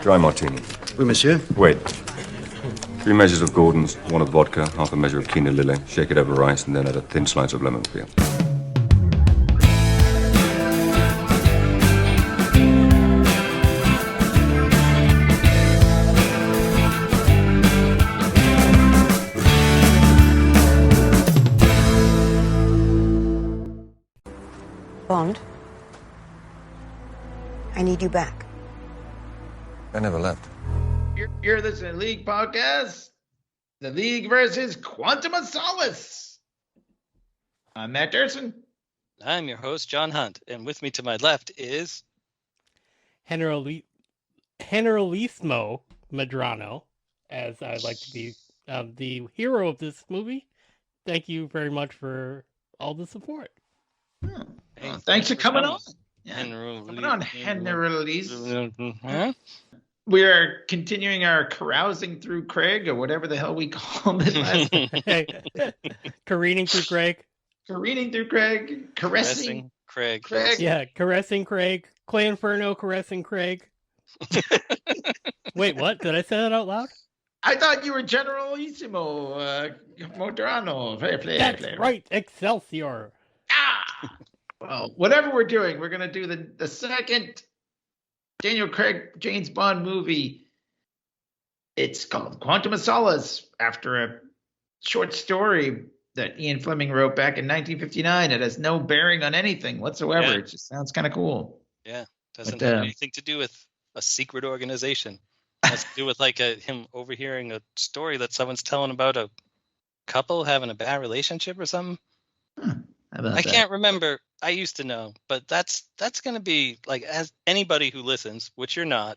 Dry martini. Oui, monsieur. Wait. 3 measures of Gordon's, 1 of vodka, half a measure of quinoa lily. Shake it over rice, and then add a thin slice of lemon peel. Bond, I need you back. I never left. You're listening to League Podcast, the League versus Quantum of Solace. I'm Matt Durson. I'm your host, John Hunt, and with me to my left is Generalissimo Medrano, as I'd like to be the hero of this movie. Thank you very much for all the support. Thanks for coming on. Yeah. Coming on, Generalissimo. We are continuing our carousing through Craig, or whatever the hell we called it last Careening through Craig. Careening through Craig. Caressing Craig. Yeah, caressing Craig. Clay Inferno caressing Craig. Wait, what? Did I say that out loud? I thought you were Generalissimo Moderano. That's right, Excelsior. Well, whatever we're doing, we're going to do the second Daniel Craig James Bond movie. It's called Quantum of Solace, after a short story that Ian Fleming wrote back in 1959. It has no bearing on anything whatsoever. Yeah. It just sounds kind of cool. Yeah, doesn't have anything to do with a secret organization. It has to do with him overhearing a story that someone's telling about a couple having a bad relationship or something. I can't remember. I used to know, but that's going to be like, as anybody who listens, which you're not,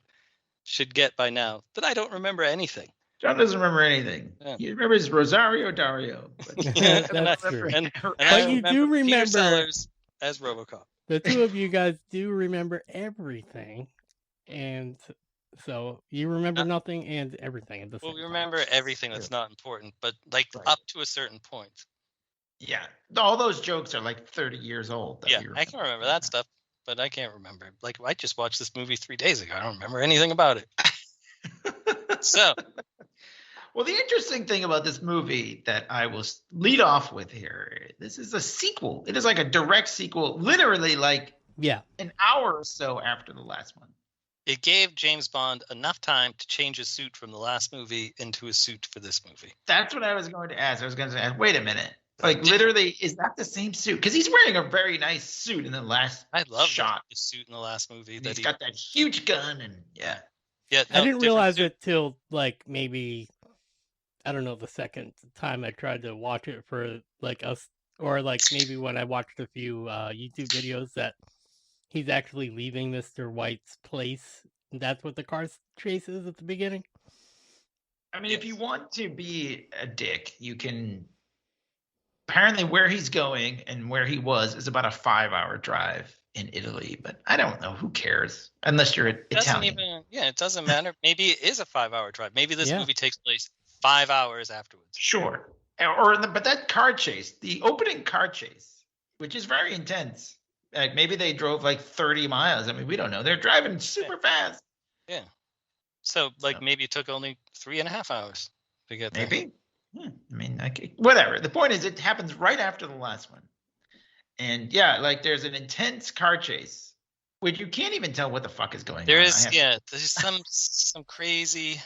should get by now, that I don't remember anything. John doesn't remember anything. Yeah. He remembers Rosario Dario. But That's true. But you do remember Peter Sellers as RoboCop. The two of you guys do remember everything, and so you remember nothing and everything at the same Well, we time. remember everything that's not important, but up to a certain point. Yeah, all those jokes are like 30 years old. Yeah, I can remember that stuff, but I can't remember. Like, I just watched this movie 3 days ago. I don't remember anything about it. So, well, the interesting thing about this movie that I will lead off with here, this is a sequel. It is like a direct sequel, literally like an hour or so after the last one. It gave James Bond enough time to change his suit from the last movie into a suit for this movie. That's what I was going to ask. I was going to say, wait a minute. Like, literally, is that the same suit? Because he's wearing a very nice suit in the last shot. The suit in the last movie. He's got that huge gun, and yeah. No, I didn't realize it till like maybe, I don't know, the second time I tried to watch it for like us, or like maybe when I watched a few YouTube videos that he's actually leaving Mr. White's place. That's what the car chase is at the beginning. I mean, if you want to be a dick, you can. Apparently where he's going and where he was is about a 5-hour drive in Italy, but I don't know. Who cares? Unless you're Italian. It doesn't matter. Maybe it is a 5-hour drive. Maybe this movie takes place 5 hours afterwards. Sure. But that car chase, the opening car chase, which is very intense. Like maybe they drove like 30 miles. I mean, we don't know. They're driving super fast. Yeah. So maybe it took only 3.5 hours to get there. Maybe. I mean, whatever. The point is, it happens right after the last one. And yeah, like there's an intense car chase, which you can't even tell what the fuck is going on. There's some crazy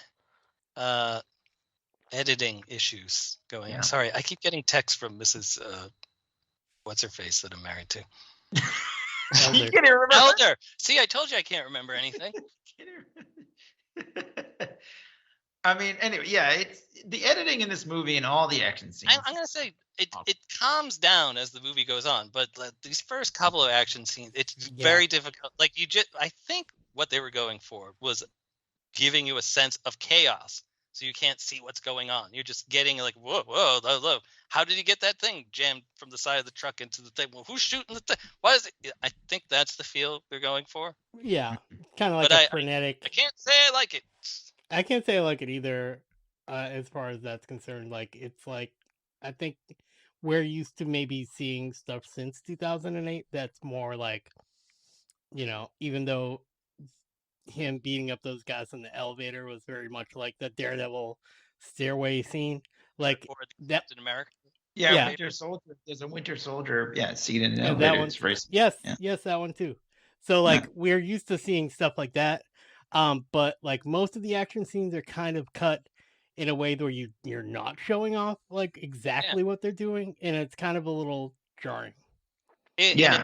editing issues going on. Sorry, I keep getting texts from Mrs. What's her face that I'm married to. You can't remember. Elder. See, I told you I can't remember anything. I mean, anyway, yeah, it's the editing in this movie and all the action scenes. I'm gonna say it calms down as the movie goes on, but these first couple of action scenes, it's very difficult. Like I think what they were going for was giving you a sense of chaos, so you can't see what's going on. You're just getting like, whoa. How did he get that thing jammed from the side of the truck into the thing? Well, who's shooting the thing? Why is it? I think that's the feel they're going for. Yeah, kind of like a frenetic. I can't say I like it. I can't say I like it either, as far as that's concerned. Like, it's like, I think we're used to maybe seeing stuff since 2008 that's more like, even though him beating up those guys in the elevator was very much like the Daredevil stairway scene. Like Or the that. Captain America. Yeah, Yeah. Winter Soldier. There's a Winter Soldier. Yeah, scene in an And elevator. that one, It's very yes, yeah. yes, that one too. So like we're used to seeing stuff like that, but like most of the action scenes are kind of cut in a way where you're not showing off like exactly what they're doing, and it's kind of a little jarring. Yeah.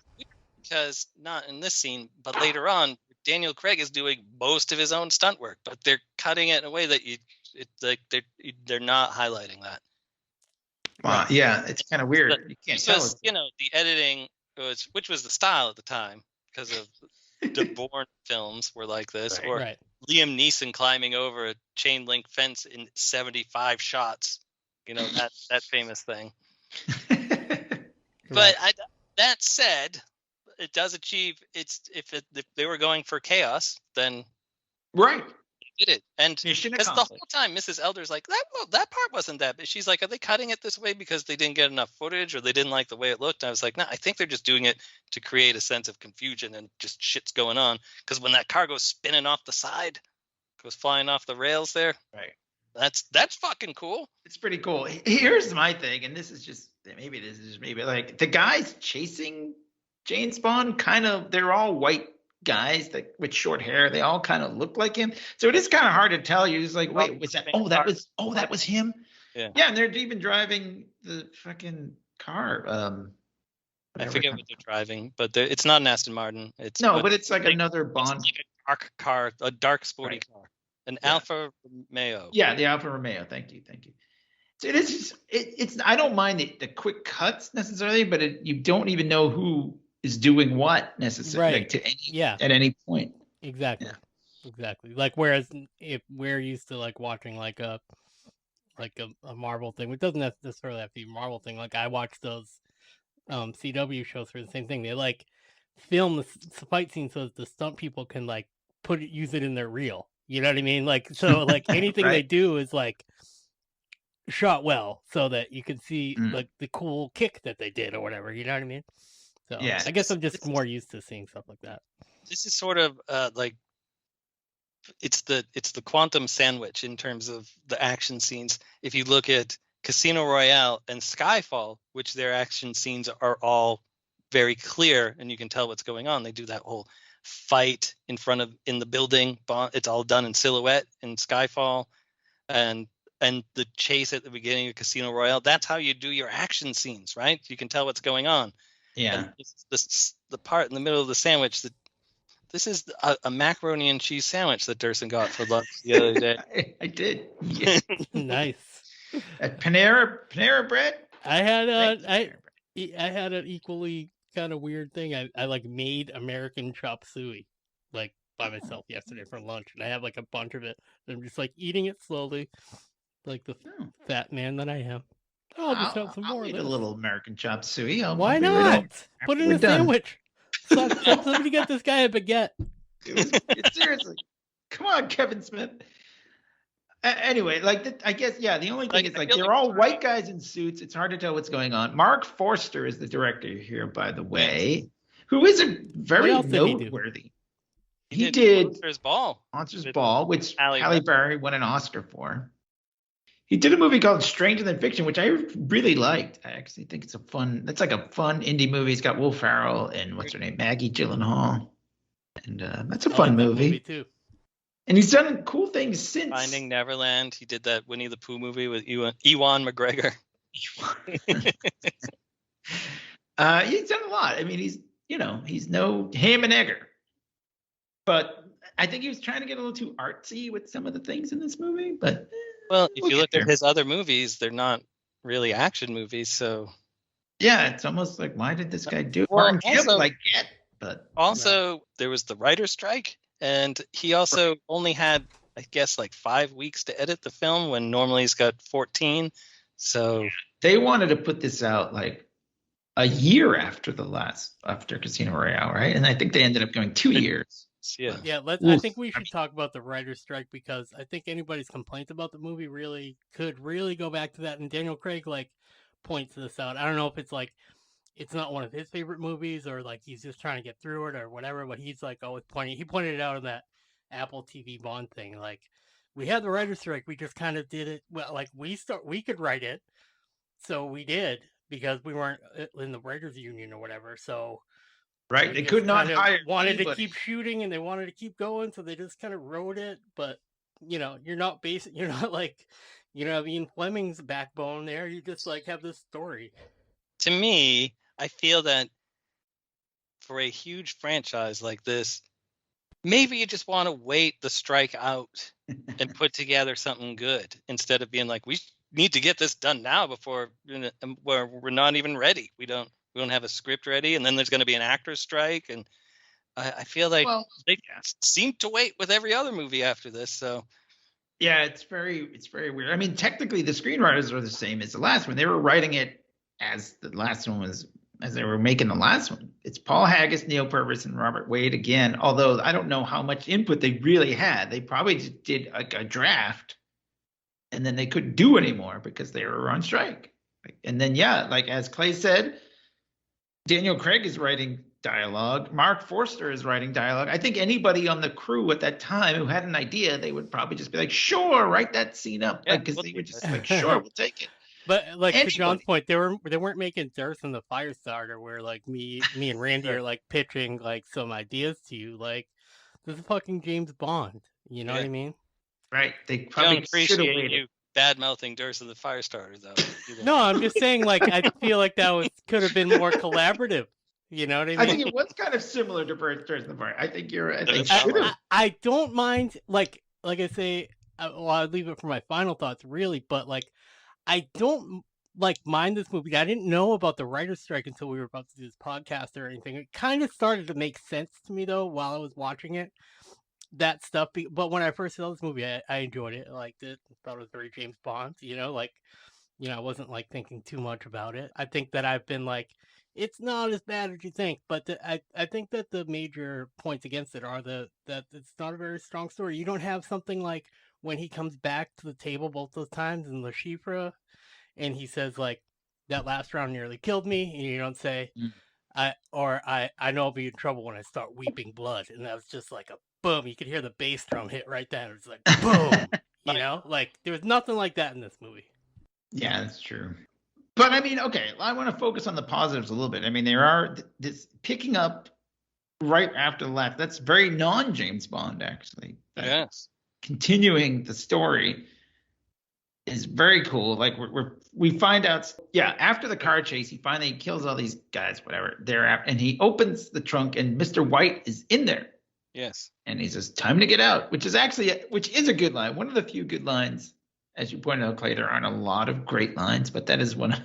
Because not in this scene, but later on, Daniel Craig is doing most of his own stunt work, but they're cutting it in a way that they're not highlighting that. Yeah, it's kind of weird. You can't tell. The editing which was the style at the time because of the Bourne films were like this, or Liam Neeson climbing over a chain link fence in 75 shots. That famous thing. But that said, it does achieve its. If they were going for chaos, then they did it. And because the whole time Mrs. Elder's like, that part wasn't that, but she's like, are they cutting it this way because they didn't get enough footage or they didn't like the way it looked? And I was like, no, I think they're just doing it to create a sense of confusion and just shit's going on. Because when that car goes spinning off the side, goes flying off the rails there, that's fucking cool. It's pretty cool. Here's my thing, and this is just maybe like the guys chasing James Bond, they're all white guys with short hair. They all kind of look like him, so it is kind of hard to tell. You're just like, wait, was that? That was him. Yeah, and they're even driving the fucking car. I forget what they're driving, but it's not an Aston Martin. But it's like another Bond. It's like a dark car, a dark sporty car, an Alfa Romeo. Yeah, the Alfa Romeo. Thank you. So it is. It's. I don't mind the quick cuts necessarily, but you don't even know who is doing what necessarily at any point. Exactly. Like whereas if we're used to like watching like a Marvel thing, which doesn't necessarily have to be a Marvel thing. Like I watch those CW shows for the same thing. They like film the fight scene so that the stunt people can like use it in their reel. You know what I mean? Like so like anything they do is like shot well so that you can see like the cool kick that they did or whatever. You know what I mean? So I guess I'm just more used to seeing stuff like that. This is sort of like it's the quantum sandwich in terms of the action scenes. If you look at Casino Royale and Skyfall, which their action scenes are all very clear and you can tell what's going on. They do that whole fight in the building. It's all done in silhouette in Skyfall, and the chase at the beginning of Casino Royale. That's how you do your action scenes, right? You can tell what's going on. Yeah. The part in the middle of the sandwich this is a macaroni and cheese sandwich that Durson got for lunch the other day. I did. Yeah. Nice. At Panera Bread. I had an equally kind of weird thing. I like made American chop suey like by myself yesterday for lunch, and I have like a bunch of it. And I'm just like eating it slowly, like the fat man that I am. I'll just have some more. I'll eat a little American chop suey. Why not? Put it in a sandwich. Somebody get this guy a baguette. Seriously, come on, Kevin Smith. Anyway, I guess the only thing is they're all white guys in suits. It's hard to tell what's going on. Mark Forster is the director here, by the way, who is a very noteworthy. He did Monsters Ball, which Halle Berry won an Oscar for. He did a movie called Stranger Than Fiction, which I really liked. I actually think that's like a fun indie movie. It's got Will Ferrell and what's her name, Maggie Gyllenhaal, and that's a fun movie too. And he's done cool things since. Finding Neverland. He did that Winnie the Pooh movie with Ewan McGregor. He's done a lot. I mean, he's no ham and egger, but I think he was trying to get a little too artsy with some of the things in this movie. But well, if you look at his other movies, they're not really action movies. So yeah, it's almost like, why did this guy do it? Well, but also there was the writer's strike, and he also only had, I guess, like 5 weeks to edit the film when normally he's got 14. So they wanted to put this out like a year after after Casino Royale, right? And I think they ended up going 2 years. Yeah. I think we should talk about the writer's strike, because I think anybody's complaints about the movie could really go back to that. And Daniel Craig points this out. I don't know if it's like it's not one of his favorite movies, or like he's just trying to get through it or whatever. But he's like always pointing. He pointed it out in that Apple TV Bond thing. Like, we had the writer's strike. We just kind of did it. Well, like we could write it, so we did because we weren't in the writers union or whatever. So Right. we They just could not kind of hire wanted anybody. to keep shooting, and they wanted to keep going, so they just kind of wrote it. But you're not like, Ian Fleming's backbone there. You just like have this story. To me, I feel that for a huge franchise like this, maybe you just want to wait the strike out and put together something good instead of being like, we need to get this done now before we're not even ready. We don't have a script ready, and then there's going to be an actor's strike, and I feel like they seem to wait with every other movie after this. So yeah, it's very weird. I mean, technically, the screenwriters are the same as the last one. They were writing it as the last one was, as they were making the last one. It's Paul Haggis, Neil Purvis, and Robert Wade again. Although I don't know how much input they really had. They probably just did like a draft, and then they couldn't do anymore because they were on strike. And then like as Clay said, Daniel Craig is writing dialogue. Mark Forster is writing dialogue. I think anybody on the crew at that time who had an idea, they would probably just be like, "Sure, write that scene up," because they were just like, "Sure, we'll take it." But like to John's point, they weren't making Death in the Firestarter where like me and Randy are like pitching like some ideas to you. Like, this is fucking James Bond. You know what I mean? Right. They probably don't appreciate you bad mouthing Durst in the Firestarter though. No, I'm just saying, like, I feel like that could have been more collaborative. You know what I mean? I think it was kind of similar to Durst in the Fire. I think you're right. I don't mind, like I say, well, I'll leave it for my final thoughts, really, but like, I don't like mind this movie. I didn't know about the writer's strike until we were about to do this podcast or anything. It kind of started to make sense to me though while I was watching it. That stuff, but when I first saw this movie, I enjoyed it. I liked it. Thought it was very James Bond. I wasn't like thinking too much about it. I think that I've been like, it's not as bad as you think, but I think that the major points against it are that it's not a very strong story. You don't have something like when he comes back to the table both those times in Le Chiffre, and he says like, that last round nearly killed me, and you don't say, I know I'll be in trouble when I start weeping blood, and that was just like a boom. You could hear the bass drum hit right then. It's like boom. Like there was nothing like that in this movie. Yeah, that's true. But I mean, okay, I want to focus on the positives a little bit. I mean, there are this picking up right after the laugh. That's very non-James Bond, actually. Yes. Continuing the story is very cool. Like we find out, after the car chase, he finally kills all these guys, whatever. And he opens the trunk, and Mr. White is in there. Yes. And he says, "Time to get out," which is a good line. One of the few good lines. As you pointed out, Clay, there aren't a lot of great lines, but that is one.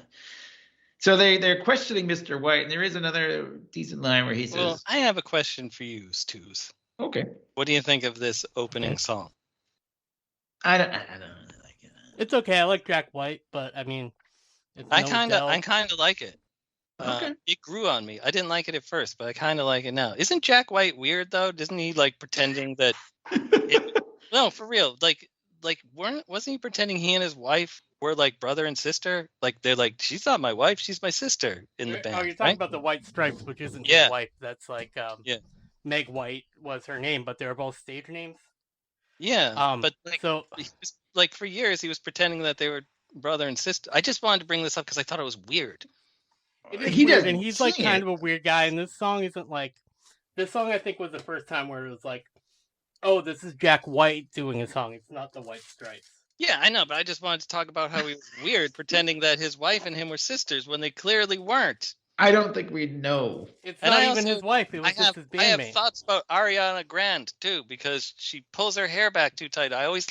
So they're questioning Mr. White, and there is another decent line where he says, "Well, I have a question for you, Stews. Okay. What do you think of this opening song?" I don't really like it. It's okay. I like Jack White, but I mean, I kind of like it. Okay. It grew on me. I didn't like it at first, but I kind of like it now. Isn't Jack White weird though? Isn't he like pretending that? No, for real. Wasn't he pretending he and his wife were like brother and sister? Like they're like, she's not my wife, she's my sister in the band. Oh, you're talking about the White Stripes, which isn't his wife. That's like Meg White was her name, but they were both stage names. Yeah, but like for years he was pretending that they were brother and sister. I just wanted to bring this up because I thought it was weird. He does, and he's like kind of a weird guy. And this song isn't like this song. I think was the first time where it was like, oh, this is Jack White doing a song. It's not the White Stripes. Yeah, I know, but I just wanted to talk about how he was weird, pretending that his wife and him were sisters when they clearly weren't. I don't think we'd know. It's not even his wife. It was just his bandmate. I have thoughts about Ariana Grande too, because she pulls her hair back too tight. I always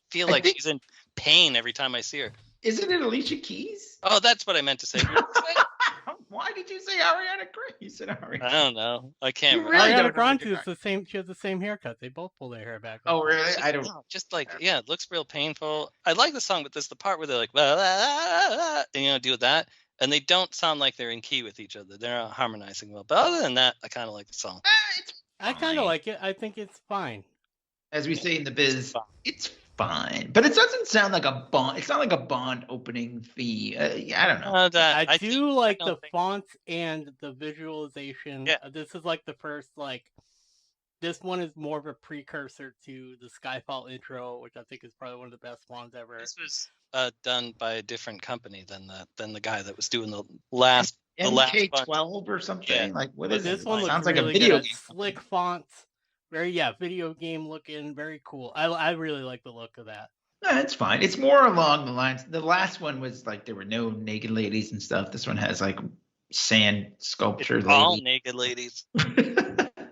feel like she's in pain every time I see her. Isn't it Alicia Keys? Oh, that's what I meant to say. Why did you say Ariana Grande? You said Ariana. I don't know. I can't remember. Really Ariana Grande is the same. She has the same haircut. They both pull their hair back. Oh, really? I don't. Just it looks real painful. I like the song, but there's the part where they're like, and do that, and they don't sound like they're in key with each other. They're not harmonizing well. But other than that, I kind of like the song. I kind of like it. I think it's fine. As we say in the biz, it's fine, but it doesn't sound like a Bond. It's not like a Bond opening theme. I don't know. I do like the fonts and the visualization. Yeah. This is like the first this one is more of a precursor to the Skyfall intro, which I think is probably one of the best ones ever. This was done by a different company than the guy that was doing the last MK12 or something. Yeah. Like what But is this it? one looks Sounds really like a video good. game. Slick fonts, video game looking, very cool. I really like the look of that. No, it's fine. It's more along the lines. The last one was like there were no naked ladies and stuff. This one has like sand sculpture. It's all lady. naked ladies.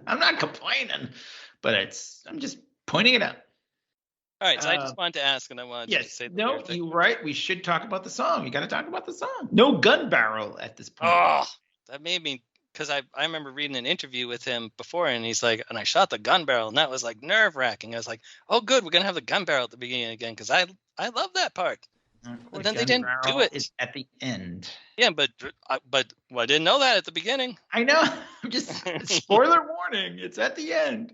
I'm not complaining, but I'm just pointing it out. All right, so I just wanted to ask, and I wanted to say no, you're right. We should talk about the song. You got to talk about the song. No gun barrel at this point. Oh, that made me, because I remember reading an interview with him before, and he's like, and I shot the gun barrel, and that was like nerve wracking. I was like, oh, good, we're gonna have the gun barrel at the beginning again, because I love that part. But then they didn't do it. Is at the end. Yeah, but I didn't know that at the beginning. I know. I'm just spoiler warning. It's at the end.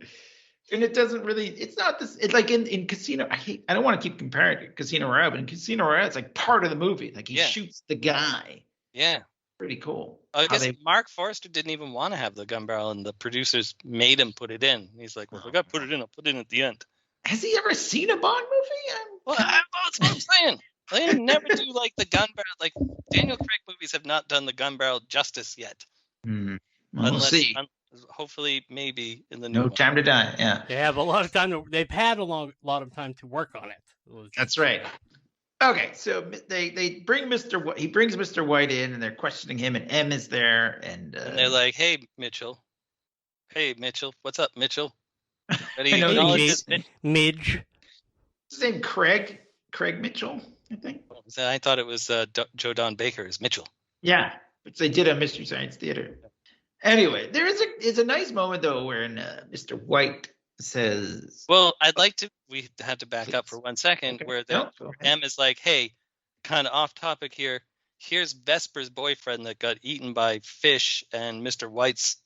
And it doesn't really, it's not this, it's like in Casino, I don't want to keep comparing it to Casino Royale, but in Casino Royale, it's like part of the movie. Like he shoots the guy. Yeah. Pretty cool. I guess Mark Forster didn't even want to have the gun barrel, and the producers made him put it in. He's like, well, if I got to put it in, I'll put it in at the end. Has he ever seen a Bond movie? Well, that's what I'm saying. They never do like the gun barrel. Like Daniel Craig movies have not done the gun barrel justice yet. Well, we'll see. Hopefully, maybe in the new No Time to Die. Yeah, they have a lot of time. They've had a lot of time to work on it. That's right. Okay, so they bring Mr. White. He brings Mr. White in, and they're questioning him, and M is there, and they're like, "Hey, Mitchell. Hey, Mitchell. What's up, Mitchell?" Midge. His name Craig Mitchell, I think. I thought it was Joe Don Baker's Mitchell. Yeah, which they did on Mystery Science Theater. Anyway, it's a nice moment though, where Mr. White says, "Well, we have to back up for 1 second, where M is like, hey, kind of off topic here. Here's Vesper's boyfriend that got eaten by fish, and Mr. White's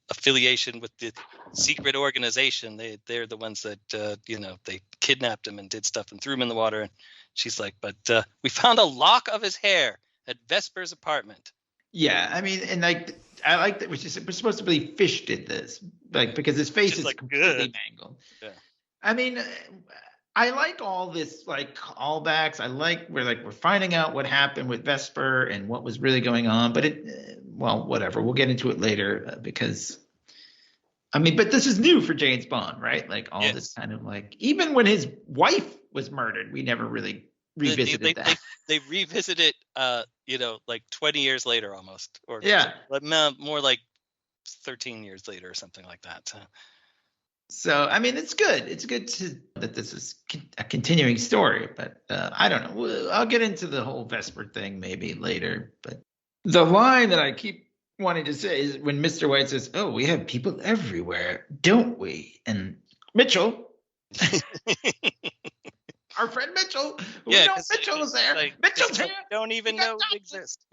affiliation with the secret organization. They're the ones that they kidnapped him and did stuff and threw him in the water." And she's like, "But we found a lock of his hair at Vesper's apartment." Yeah, I mean, and like I like that we're supposed to believe Fish did this, like because his face is like completely mangled. Yeah. I mean, I like all this like callbacks. I like we're finding out what happened with Vesper and what was really going on. But whatever. We'll get into it later because, I mean, but this is new for James Bond, right? Like all this kind of like, even when his wife was murdered, we never really revisited that. They revisit it, like 20 years later almost, or more like 13 years later or something like that. So I mean, it's good. It's good that this is a continuing story, but I don't know. I'll get into the whole Vesper thing maybe later. But the line that I keep wanting to say is when Mr. White says, "Oh, we have people everywhere, don't we?" And Mitchell. Our friend Mitchell, we know Mitchell is there. Like, Mitchell's here. Don't even know we exist.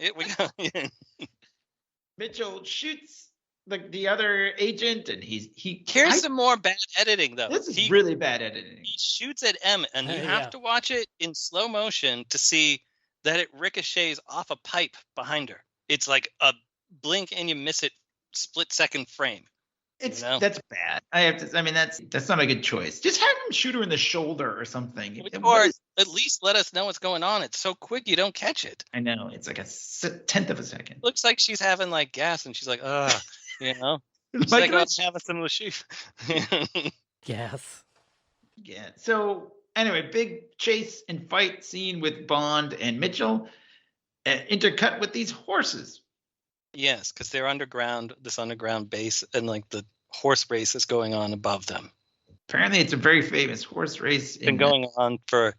Mitchell shoots the other agent, and Here's some more bad editing, though. This is really bad editing. He shoots at M, and you have to watch it in slow motion to see that it ricochets off a pipe behind her. It's like a blink and you miss it split-second frame. That's bad. That's not a good choice. Just have him shoot her in the shoulder or something. Or at least let us know what's going on. It's so quick you don't catch it. I know. It's like a tenth of a second. Looks like she's having like gas and she's like, She's like, I'm having some lascive. Gas. Yeah. So anyway, big chase and fight scene with Bond and Mitchell, intercut with these horses. Yes, because they're this underground base, and like the horse race is going on above them. Apparently, it's a very famous horse race. It's been going on for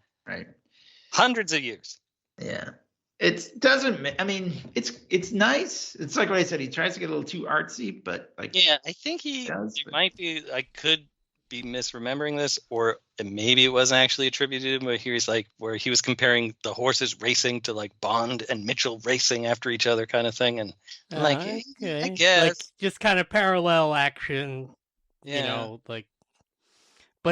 hundreds of years. Yeah, it's nice. It's like what I said. He tries to get a little too artsy, but like I think he might be. I could be misremembering this, or maybe it wasn't actually attributed to him, but he's like where he was comparing the horses racing to like Bond and Mitchell racing after each other kind of thing, and I'm like, I guess like, just kind of parallel action, but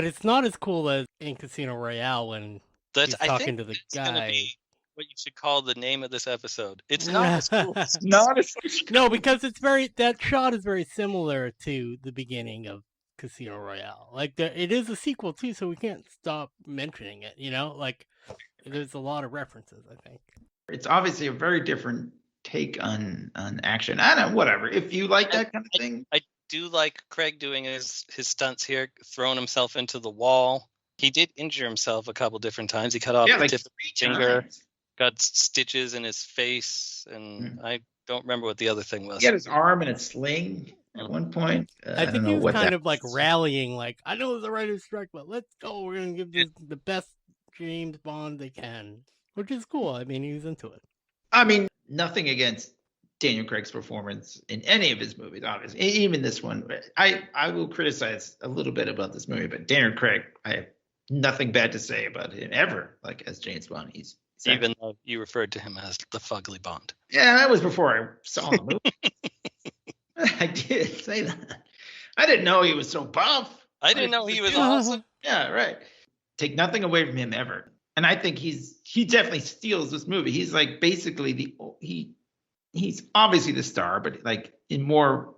it's not as cool as in Casino Royale when he's talking to the guy. what you should call the name of this episode. It's not as cool. Not a No, because that shot is very similar to the beginning of Casino Royale. Like it is a sequel too, so we can't stop mentioning it. Like there's a lot of references. I think it's obviously a very different take on action. I don't know, whatever. If you like that kind of thing, I do like Craig doing his stunts here, throwing himself into the wall. He did injure himself a couple different times. He cut off the tip of his finger, got stitches in his face, and I don't remember what the other thing was. He had his arm in a sling at one point. I think he was kind of like rallying, like, I know it's a writer's strike, but let's go. We're going to give this the best James Bond they can, which is cool. I mean, he was into it. I mean, nothing against Daniel Craig's performance in any of his movies, obviously. Even this one. I will criticize a little bit about this movie, but Daniel Craig, I have nothing bad to say about him ever, like as James Bond. He's even though you referred to him as the fugly Bond. Yeah, that was before I saw the movie. I did say that. I didn't know he was so buff. I didn't know he was awesome. Yeah, right. Take nothing away from him ever. And I think he definitely steals this movie. He's like basically he's obviously the star, but like in more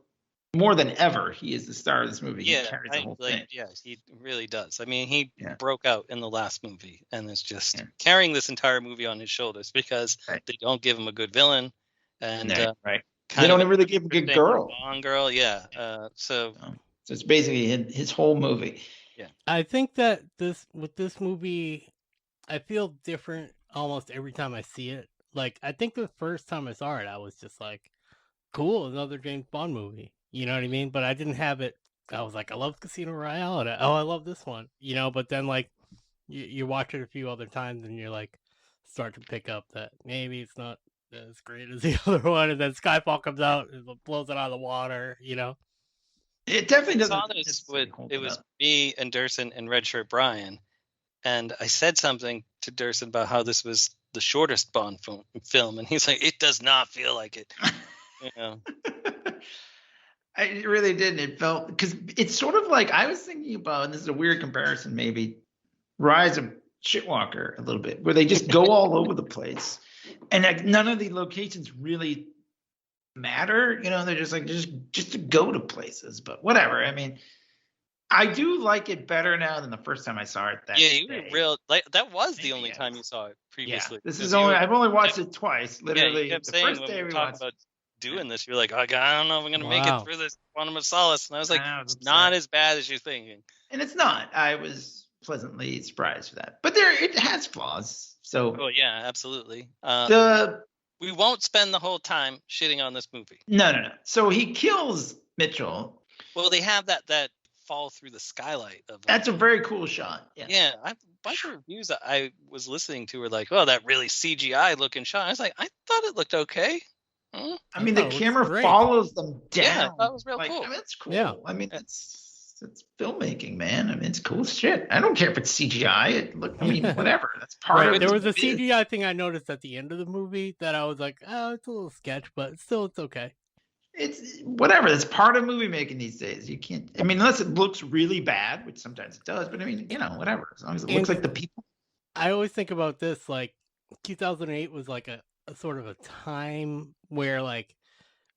than ever, he is the star of this movie. Yeah, he carries the whole thing. Yeah, he really does. I mean, he broke out in the last movie and is just carrying this entire movie on his shoulders because they don't give him a good villain. And they don't really give him a good girl. Bond girl, yeah. So it's basically his whole movie. Yeah. I think that with this movie, I feel different almost every time I see it. Like, I think the first time I saw it, I was just like, cool, another James Bond movie. You know what I mean? But I didn't have it. I was like, I love Casino Royale. And I love this one. But then, like, you watch it a few other times and you're like, start to pick up that maybe it's not as great as the other one. And then Skyfall comes out and blows it out of the water, It definitely doesn't. It was me and Durson and Redshirt Brian. And I said something to Durson about how this was the shortest Bond film. And he's like, it does not feel like it. I really didn't. It felt, because it's sort of like, I was thinking about, and this is a weird comparison, maybe Rise of Shitwalker a little bit, where they just go all over the place. And like, none of the locations really matter. They're just like, just to go to places, but whatever. I mean, I do like it better now than the first time I saw it. You were real. Like that was the only time you saw it previously. Yeah, I've only watched it twice. Literally, you kept the saying first when day we were we talking watched about doing this, you're like, I don't know if I'm gonna make it through this Quantum of Solace, and I was like, it's not as bad as you're thinking. And it's not. I was pleasantly surprised for that, but it has flaws. So. Oh yeah, absolutely. We won't spend the whole time shitting on this movie. No. So he kills Mitchell. Well, they have that fall through the skylight of. That's a very cool shot. Yeah. A bunch of reviews I was listening to were like, "Oh, that really CGI looking shot." I was like, I thought it looked okay. I mean, the camera follows them down. Yeah, that was real cool. I mean, it's cool. Yeah. I mean, it's filmmaking, man. I mean, it's cool shit. I don't care if it's CGI. Whatever. That's part of it. There was a CGI thing I noticed at the end of the movie that I was like, oh, it's a little sketch, but still, it's okay. It's whatever. That's part of movie making these days. You can't. I mean, unless it looks really bad, which sometimes it does. But I mean, whatever. As long as it looks like the people. I always think about this. Like 2008 was like a sort of a time where like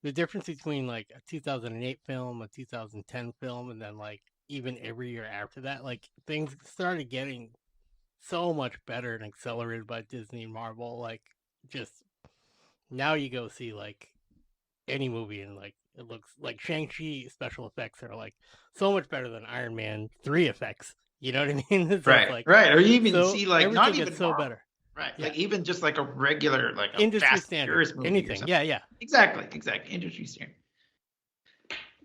the difference between like a 2008 film, a 2010 film, and then like even every year after that, like things started getting so much better and accelerated by Disney and Marvel. Like just now you go see like any movie and like it looks like Shang-Chi special effects are like so much better than Iron Man 3 effects. You know what I mean? It's right. Like, right. Or you even see like not everything even gets so better. Right. Yeah. Like even just like a regular like a industry Fast standard movie anything. Yeah. Exactly. Industry standard.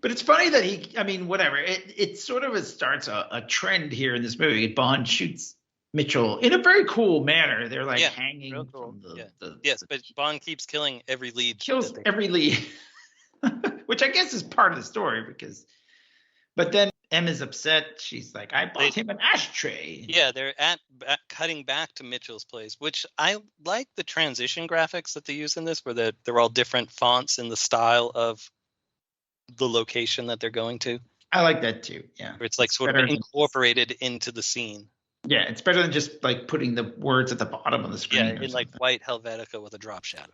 But it's funny that whatever. It sort of starts a trend here in this movie. Bond shoots Mitchell in a very cool manner. They're like hanging cool. from the yes, but Bond keeps killing every lead. Kills every lead. Which I guess is part of the story but then Emma's upset. She's like, I bought him an ashtray. Yeah, they're cutting back to Mitchell's place, which I like the transition graphics that they use in this, where they're all different fonts in the style of the location that they're going to. I like that too. Yeah, where it's like sort of incorporated into the scene. Yeah, it's better than just like putting the words at the bottom of the screen. Yeah, in like white Helvetica with a drop shadow.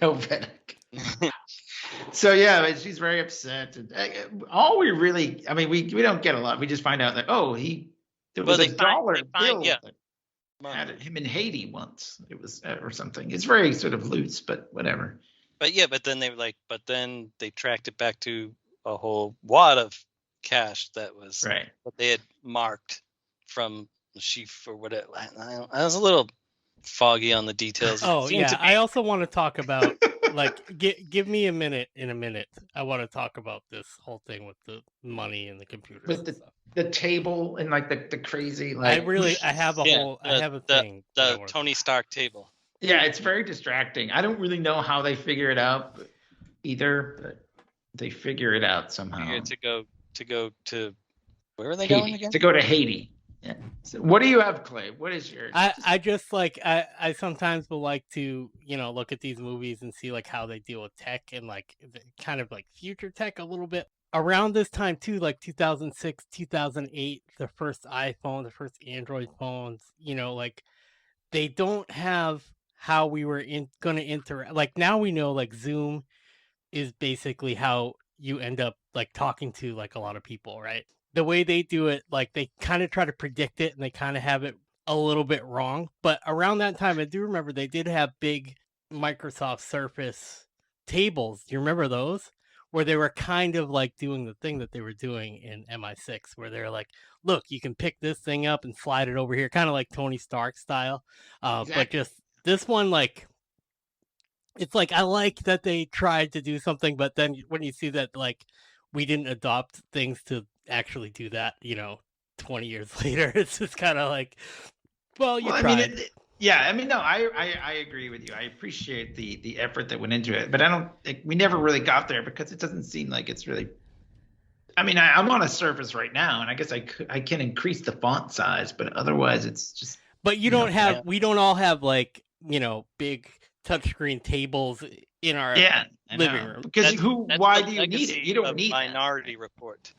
Helvetic. So yeah, but she's very upset. And all we really, I mean, we don't get a lot. We just find out that there was a dollar bill that had him in Haiti once. It was or something. It's very sort of loose, but whatever. But then they tracked it back to a whole wad of cash that was right. What they had marked from the sheaf or whatever. I was a little foggy on the details. Oh yeah, I also want to talk about like give me a minute. In a minute, I want to talk about this whole thing with the money and the computers. With the table and like the crazy like. I have a thing. The Tony Stark table. Yeah, it's very distracting. I don't really know how they figure it out either, but they figure it out somehow. To go to where are they Haiti, going again? To go to Haiti. Yeah. So what do you have, Clay? What is yours? I just like I sometimes will like to look at these movies and see like how they deal with tech and like kind of like future tech a little bit. Around this time too, like 2006, 2008, the first iPhone, the first Android phones, like they don't have how we were going to interact. Like now we know like Zoom is basically how you end up like talking to like a lot of people, right? The way they do it, like they kind of try to predict it and they kind of have it a little bit wrong. But around that time, I do remember they did have big Microsoft Surface tables. Do you remember those? Where they were kind of like doing the thing that they were doing in MI6, where they're like, look, you can pick this thing up and slide it over here, kind of like Tony Stark style. Exactly. But just this one, like, it's like, I like that they tried to do something, but then when you see that, like, we didn't adopt things to actually do that, 20 years later, it's just kind of like, well, you tried. No, I agree with you. I appreciate the effort that went into it, but I don't think we never really got there because it doesn't seem like it's really. I mean, I'm on a Surface right now, and I guess I can increase the font size, but otherwise it's just. But we don't all have like big touchscreen tables in our living room. Because why do you need it? You don't need Minority Report.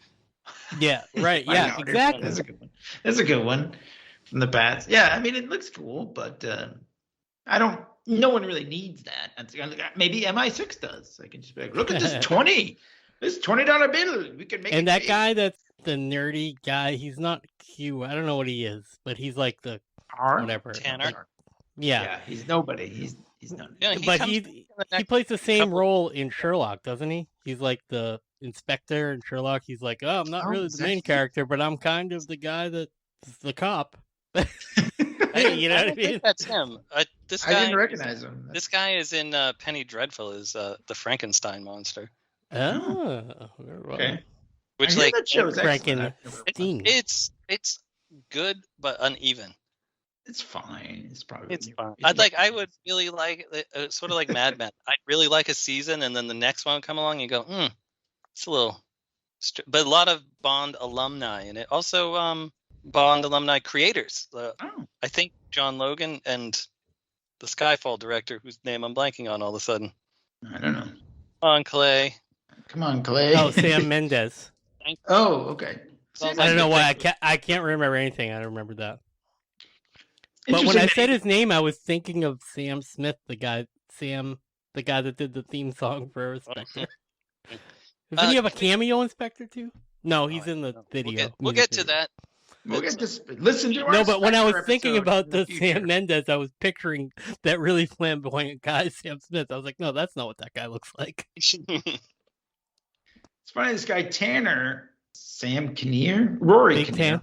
Yeah, right. Yeah, exactly. That's a good one. That's a good one from the past. Yeah, I mean, it looks cool, but no one really needs that. Maybe MI6 does. I can just be like, look at this this $20 bill. We can make it. And that guy that's the nerdy guy, he's not Q. I don't know what he is, but he's like the whatever. Tanner. Yeah, he's nobody. He's not. Yeah, he plays the same role in Sherlock, doesn't he? He's like the inspector in Sherlock. He's like, oh, I'm not really the main character, but I'm kind of the guy that's the cop. You know what I mean? That's him. I didn't recognize him. This guy is in Penny Dreadful as the Frankenstein monster. Oh, okay. Which like that show is Frankenstein. It's good but uneven. It's fine. It's probably. Fine. I would really like sort of like Mad Men. I'd really like a season, and then the next one would come along, and you go, it's a little. But a lot of Bond alumni in it. Also, Bond alumni creators. I think John Logan and the Skyfall director, whose name I'm blanking on all of a sudden. I don't know. Come on, Clay. Oh, Sam Mendes. Oh, okay. I don't know why I can't remember anything. I don't remember that. But when I said his name, I was thinking of Sam Smith, the guy that did the theme song for Inspector. Doesn't he have a cameo in Spectre too? No, he's in the video. We'll get to that. We'll get to listen to our No, but when I was Spectre thinking episode about in the future. Sam Mendes, I was picturing that really flamboyant guy, Sam Smith. I was like, no, that's not what that guy looks like. It's funny, this guy Tanner, Sam Kinnear, Rory Kinnear.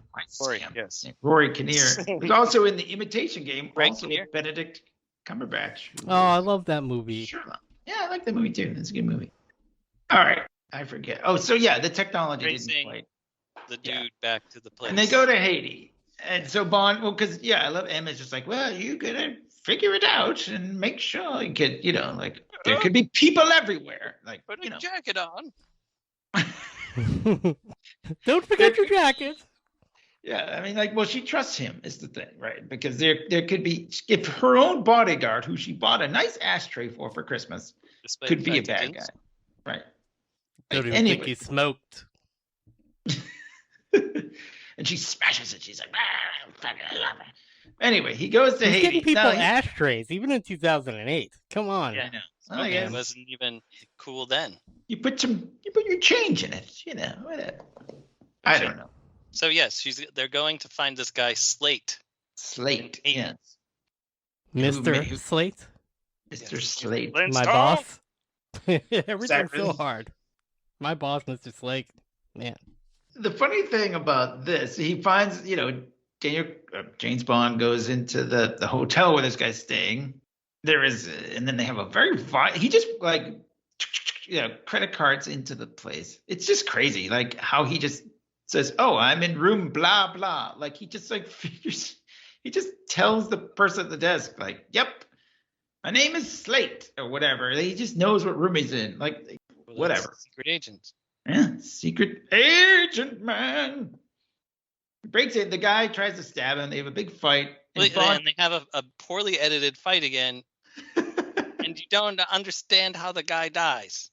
Yes. Rory Kinnear was also in The Imitation Game, Greg also Kinnear? with Benedict Cumberbatch. Oh, I love that movie. Sherlock. Yeah, I like that movie too. That's a good movie. All right, I forget. Oh, so yeah, the technology didn't play. The dude back to the place. And they go to Haiti. And so Bond, because, I love Emma's just like, well, you got to figure it out and make sure you get, there could be people everywhere. Like, put a jacket on. Don't forget your jacket. Yeah, I mean, she trusts him is the thing, right? Because there could be, if her own bodyguard, who she bought a nice ashtray for Christmas, could be a bad guy, right? Don't even think he smoked. and she smashes it. She's like, ah, fuck it. Anyway, he goes to He's Haiti. getting people No, ashtrays, even in 2008. Come on. Yeah. I know. Smoking I guess wasn't even cool then. you put your change in it. Whatever. I don't know. So yes, they're going to find this guy Slate. Slate. Haiti. Yes. Mr. Slate, Mr. Slate. my boss. Everything's Exactly. so hard. My boss, Mr. Slate. Man. The funny thing about this, he finds, James Bond goes into the hotel where this guy's staying. And then they have a very he just like, credit cards into the place. It's just crazy, like how he just says, "Oh, I'm in room blah blah." Like he just like figures, he just tells the person at the desk, like, "Yep, my name is Slate," or whatever. He just knows what room he's in, like whatever. Secret agent. Yeah, secret agent, man. He breaks it. The guy tries to stab him. They have a big fight. And they have a poorly edited fight again. And you don't understand how the guy dies.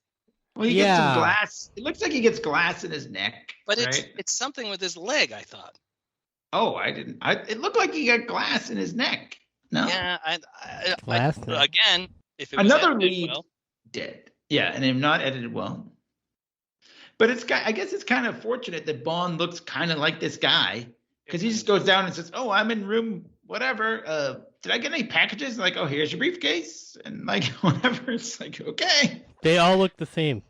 Well, he gets some glass. It looks like he gets glass in his neck. But right? it's something with his leg, I thought. Oh, I didn't. It looked like he got glass in his neck. No. Yeah, Glass again, if it was another edited lead well, dead. Yeah, and they've not edited well. But I guess it's kind of fortunate that Bond looks kind of like this guy, because he just goes down and says, "Oh, I'm in room whatever. Did I get any packages?" Like, "Oh, here's your briefcase," and like whatever. It's like, okay. They all look the same.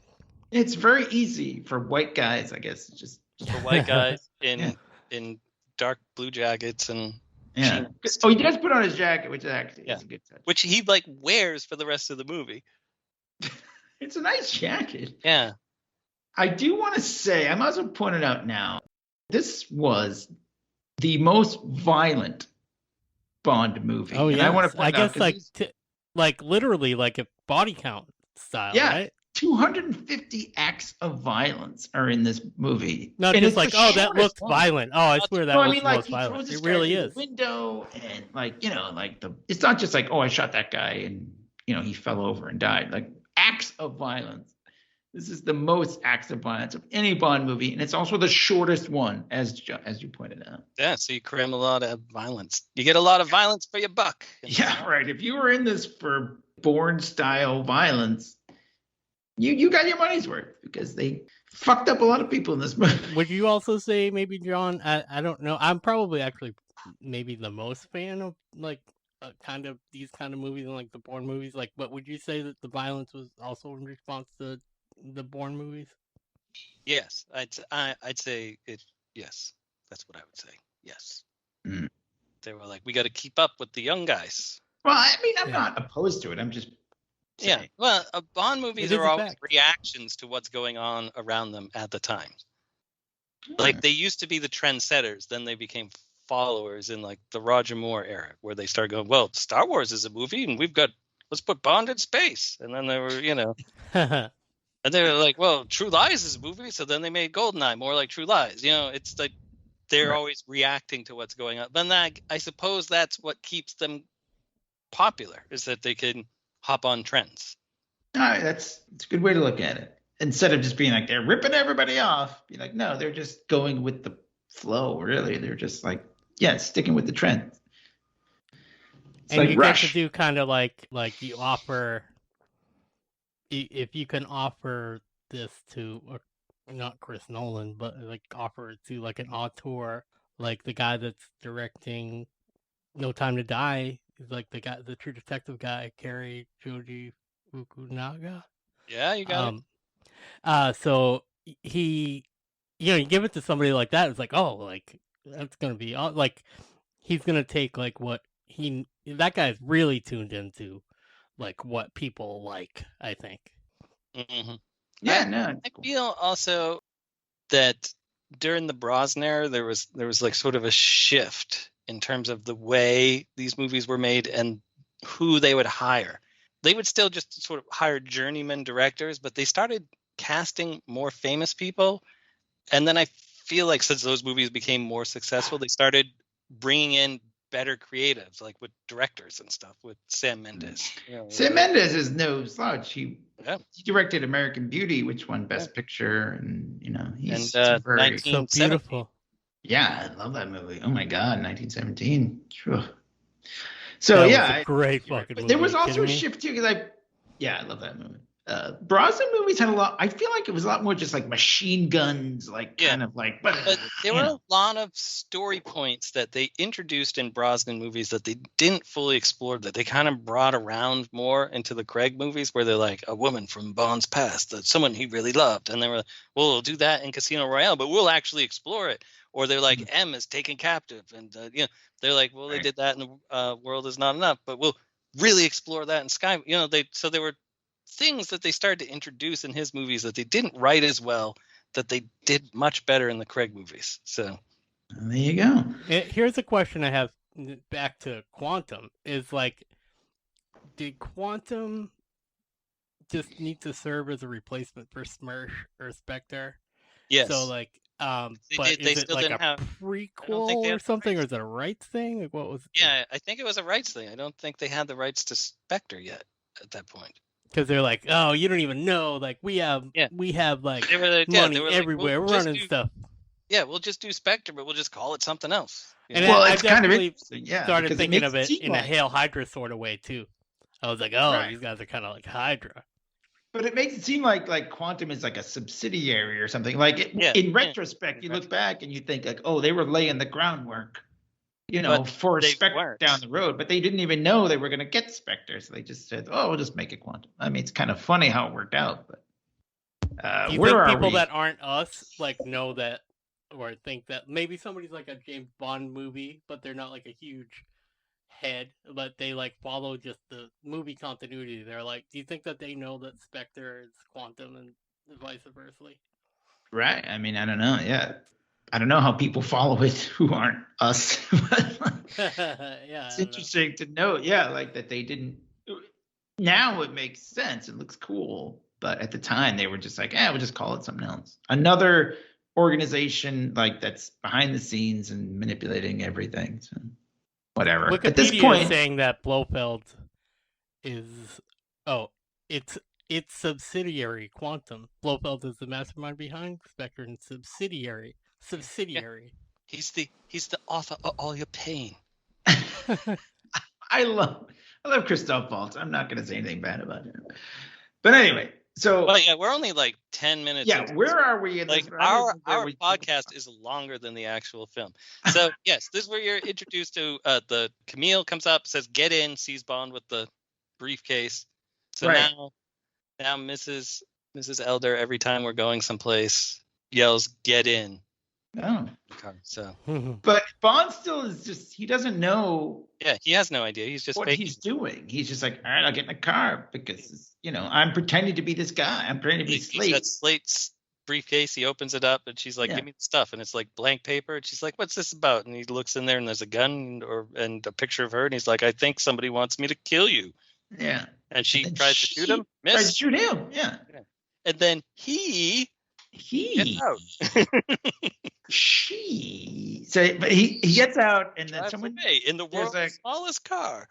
It's very easy for white guys, I guess. Just for white guys in dark blue jackets and jeans. Oh, he does put on his jacket, which actually is a good touch. Which he like wears for the rest of the movie. It's a nice jacket. Yeah. I do want to say, I might as well point it out now. This was the most violent Bond movie. Oh, yeah. I want to point I out, guess like literally like a body count style, right? 250 acts of violence are in this movie. Not and just like, oh, that looked one. violent. Oh, I swear that was the most he violent. throws this It guy really through is. the window, and it's not just like, oh, I shot that guy and he fell over and died. Like acts of violence. This is the most acts of violence of any Bond movie, and it's also the shortest one, as you pointed out. Yeah, so you cram a lot of violence. You get a lot of violence for your buck. Yeah, right. If you were in this for Bourne-style violence, you got your money's worth, because they fucked up a lot of people in this movie. Would you also say maybe, John? I don't know. I'm probably actually maybe the most fan of like kind of these kind of movies and like the Bourne movies. Like, but would you say that the violence was also in response to the Bourne movies? Yes, I'd say it. Yes, that's what I would say. Yes, They were like, we got to keep up with the young guys. Well, I mean, I'm not opposed to it. I'm just saying. Yeah. Well, Bond movies It is are a always fact. reactions to what's going on around them at the time. Like they used to be the trendsetters, then they became followers in like the Roger Moore era, where they started going, well, Star Wars is a movie, and let's put Bond in space, and then they were, and they were like, well, True Lies is a movie, so then they made Goldeneye more like True Lies. It's like they're always reacting to what's going on. Then I suppose that's what keeps them popular, is that they can hop on trends. All right, it's a good way to look at it. Instead of just being like they're ripping everybody off, be like, no, they're just going with the flow. Really, they're just like, sticking with the trend. It's and like you Rush. get to do kind of like you offer, if you can offer this to not Chris Nolan, but like offer it to like an auteur, like the guy that's directing No Time to Die is like the True Detective guy, Cary Joji Fukunaga. Yeah, you got it. So he, you give it to somebody like that. It's like, oh, like that's gonna be like he's gonna take like what that guy's really tuned into, like what people like. I think. Mm-hmm. Yeah, no. I feel also that during the Brosnan era, there was like sort of a shift in terms of the way these movies were made and who they would hire. They would still just sort of hire journeyman directors, but they started casting more famous people. And then I feel like since those movies became more successful, they started bringing in better creatives, like with directors and stuff, with Sam Mendes. Sam Mendes is no slouch. He directed American Beauty, which won Best Picture, and he's and very 1970. So beautiful. Yeah, I love that movie. Oh my God, 1917. Phew. So That was yeah, a great you're right. fucking But movie. there was You also kidding a me? shift too, because I love that movie. Brosnan movies had a lot. I feel like it was a lot more just like machine guns, like Yeah. kind of like. But there you were know. a lot of story points that they introduced in Brosnan movies that they didn't fully explore, that they kind of brought around more into the Craig movies, where they're like a woman from Bond's past, that someone he really loved, and they were like, well, we'll do that in Casino Royale, but we'll actually explore it. Or they're like, M is taken captive, and they're like, well, they Right. did that in the World Is Not Enough, but we'll really explore that in Sky. So there were things that they started to introduce in his movies that they didn't write as well, that they did much better in the Craig movies. So There you go. Here's a question I have back to Quantum. Is like, did Quantum just need to serve as a replacement for Smersh or Spectre? yes, So like, They but did- they is it still like didn't a have- I don't think prequel they or had the something, or rights. is it a rights thing? Like, what was? yeah, I think it was a rights thing. I don't think they had the rights to Spectre yet at that point. Because they're like, oh, you don't even know. Like, we have like They were money like, everywhere. we'll We're just running do- stuff. Yeah, we'll just do Spectre, but we'll just call it something else. And Well, I it's kind of definitely interesting, yeah, started because it thinking makes of it it seem in a like- Hail Hydra sort of way too. I was like, oh, Right. these guys are kind of like Hydra. But it makes it seem like Quantum is like a subsidiary or something. Like in retrospect, you look back and you think like, oh, they were laying the groundwork, But for they Spectre weren't. down the road. But they didn't even know they were going to get Spectre, so they just said, oh, we'll just make it Quantum. I mean, it's kind of funny how it worked out. But Do you where think are people we? that aren't us like know that, or think that maybe somebody's like a James Bond movie, but they're not like a huge head, but they like follow just the movie continuity? They're like, do you think that they know that Spectre is Quantum and vice versa? Right. I mean, I don't know. Yeah. I don't know how people follow it who aren't us. Yeah, It's interesting to note, yeah, like that they didn't. Now it makes sense. It looks cool, but at the time they were just like, we'll just call it something else. Another organization like that's behind the scenes and manipulating everything. So whatever. Wikipedia At this point, is saying that Blofeld is its subsidiary Quantum. Blofeld is the mastermind behind Spectre and subsidiary. He's the author of all your pain. I love Christoph Waltz. I'm not going to say anything bad about him. But anyway, so Well, yeah, we're only like 10 minutes. yeah, into where are we in like this? our podcast is longer than the actual film. So yes, this is where you're introduced to the Camille comes up, says get in, sees Bond with the briefcase. So Right. now Mrs. Elder, every time we're going someplace, yells get in. Oh. Okay, so But Bond still is just, he doesn't know yeah, he has no idea. He's just what faking. he's doing. He's just like, all right, I'll get in a car because, I'm pretending to be this guy. I'm pretending to be He's got Slate. Slate's briefcase. He opens it up and she's like, Yeah. give me the stuff. And it's like blank paper. And she's like, what's this about? And he looks in there and there's a gun and a picture of her. And he's like, I think somebody wants me to kill you. Yeah. And she And tries to shoot him. Tries to Miss. shoot him. Yeah. And then he gets out. But he gets out and then Drives someone, away in the there's world's smallest car.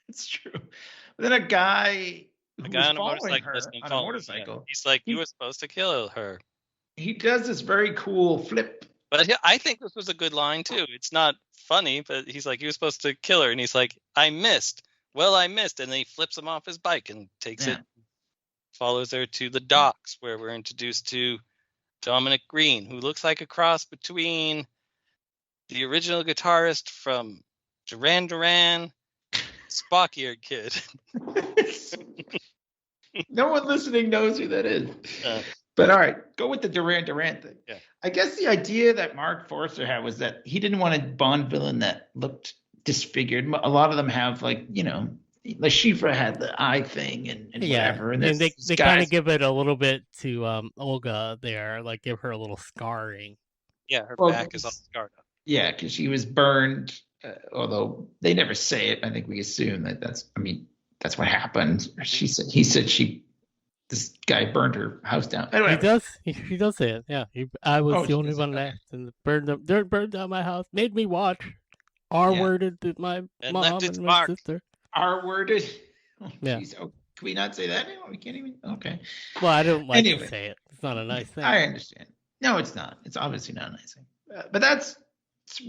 it's true. But then a guy A who's guy on a following motorcycle her has been on a following. motorcycle. Yeah. He's like, He- you were supposed to kill her. He does this very cool flip. But I think this was a good line too. It's not funny, but he's like, you were supposed to kill her. And he's like, I missed. Well, I missed. And then he flips him off his bike and takes Yeah. it, follows her to the docks where we're introduced to Dominic Green, who looks like a cross between the original guitarist from Duran Duran, Spock-eared kid. No one listening knows who that is. Uh, But all right, go with the Duran Duran thing. Yeah. I guess the idea that Mark Forster had was that he didn't want a Bond villain that looked disfigured. A lot of them have like, like Schifra had the eye thing and whatever. And they kind of give it a little bit to Olga there, like give her a little scarring. yeah, her Well, back is all scarred up. Yeah, because she was burned. Although they never say it, I think we assume that's what happened. He said this guy burned her house down. He does. He does say it. Yeah. I was Oh, the she only does. one Okay. left, and burned down my house. Made me watch. R-worded my And mom left its and my mark. sister. R-worded. Oh, Yeah. geez. Oh, can we not say that anymore? We can't even. Okay. Well, I don't like Anyway. to say it. It's not a nice thing. I understand. No, it's not. It's obviously not nice. But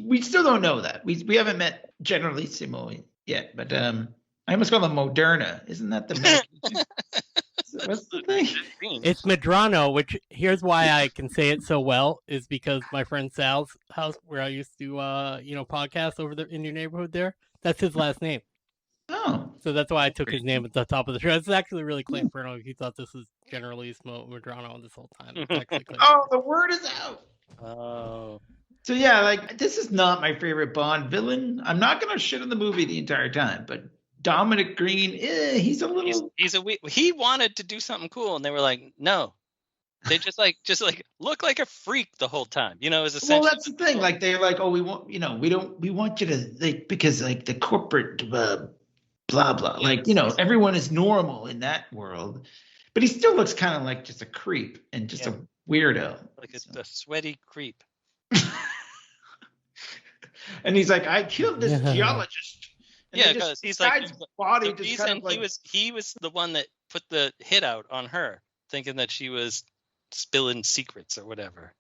we still don't know that. We haven't met Generalissimo yet. But I almost call him Moderna. Isn't that the medication? What's the thing? It's Medrano, which here's why I can say it so well is because my friend Sal's house, where I used to, podcast over there in your neighborhood there, that's his last name. Oh. So that's why I took his name at the top of the show. It's actually really clean for him. He thought this was Generalissimo Medrano this whole time. It's actually clean. Oh, the word is out. Oh. So yeah, like this is not my favorite Bond villain. I'm not gonna shit on the movie the entire time, but Dominic Green, he's a little. He wanted to do something cool, and they were like, no. They just look like a freak the whole time. Is essentially. Well, that's the thing. Like they're like, oh, we want you to because like the corporate blah blah. Like everyone is normal in that world, but he still looks kind of like just a creep and just a weirdo, like a sweaty creep. And he's like, I killed this geologist. And because he's like body the just reason kind of like, he was the one that put the hit out on her, thinking that she was spilling secrets or whatever.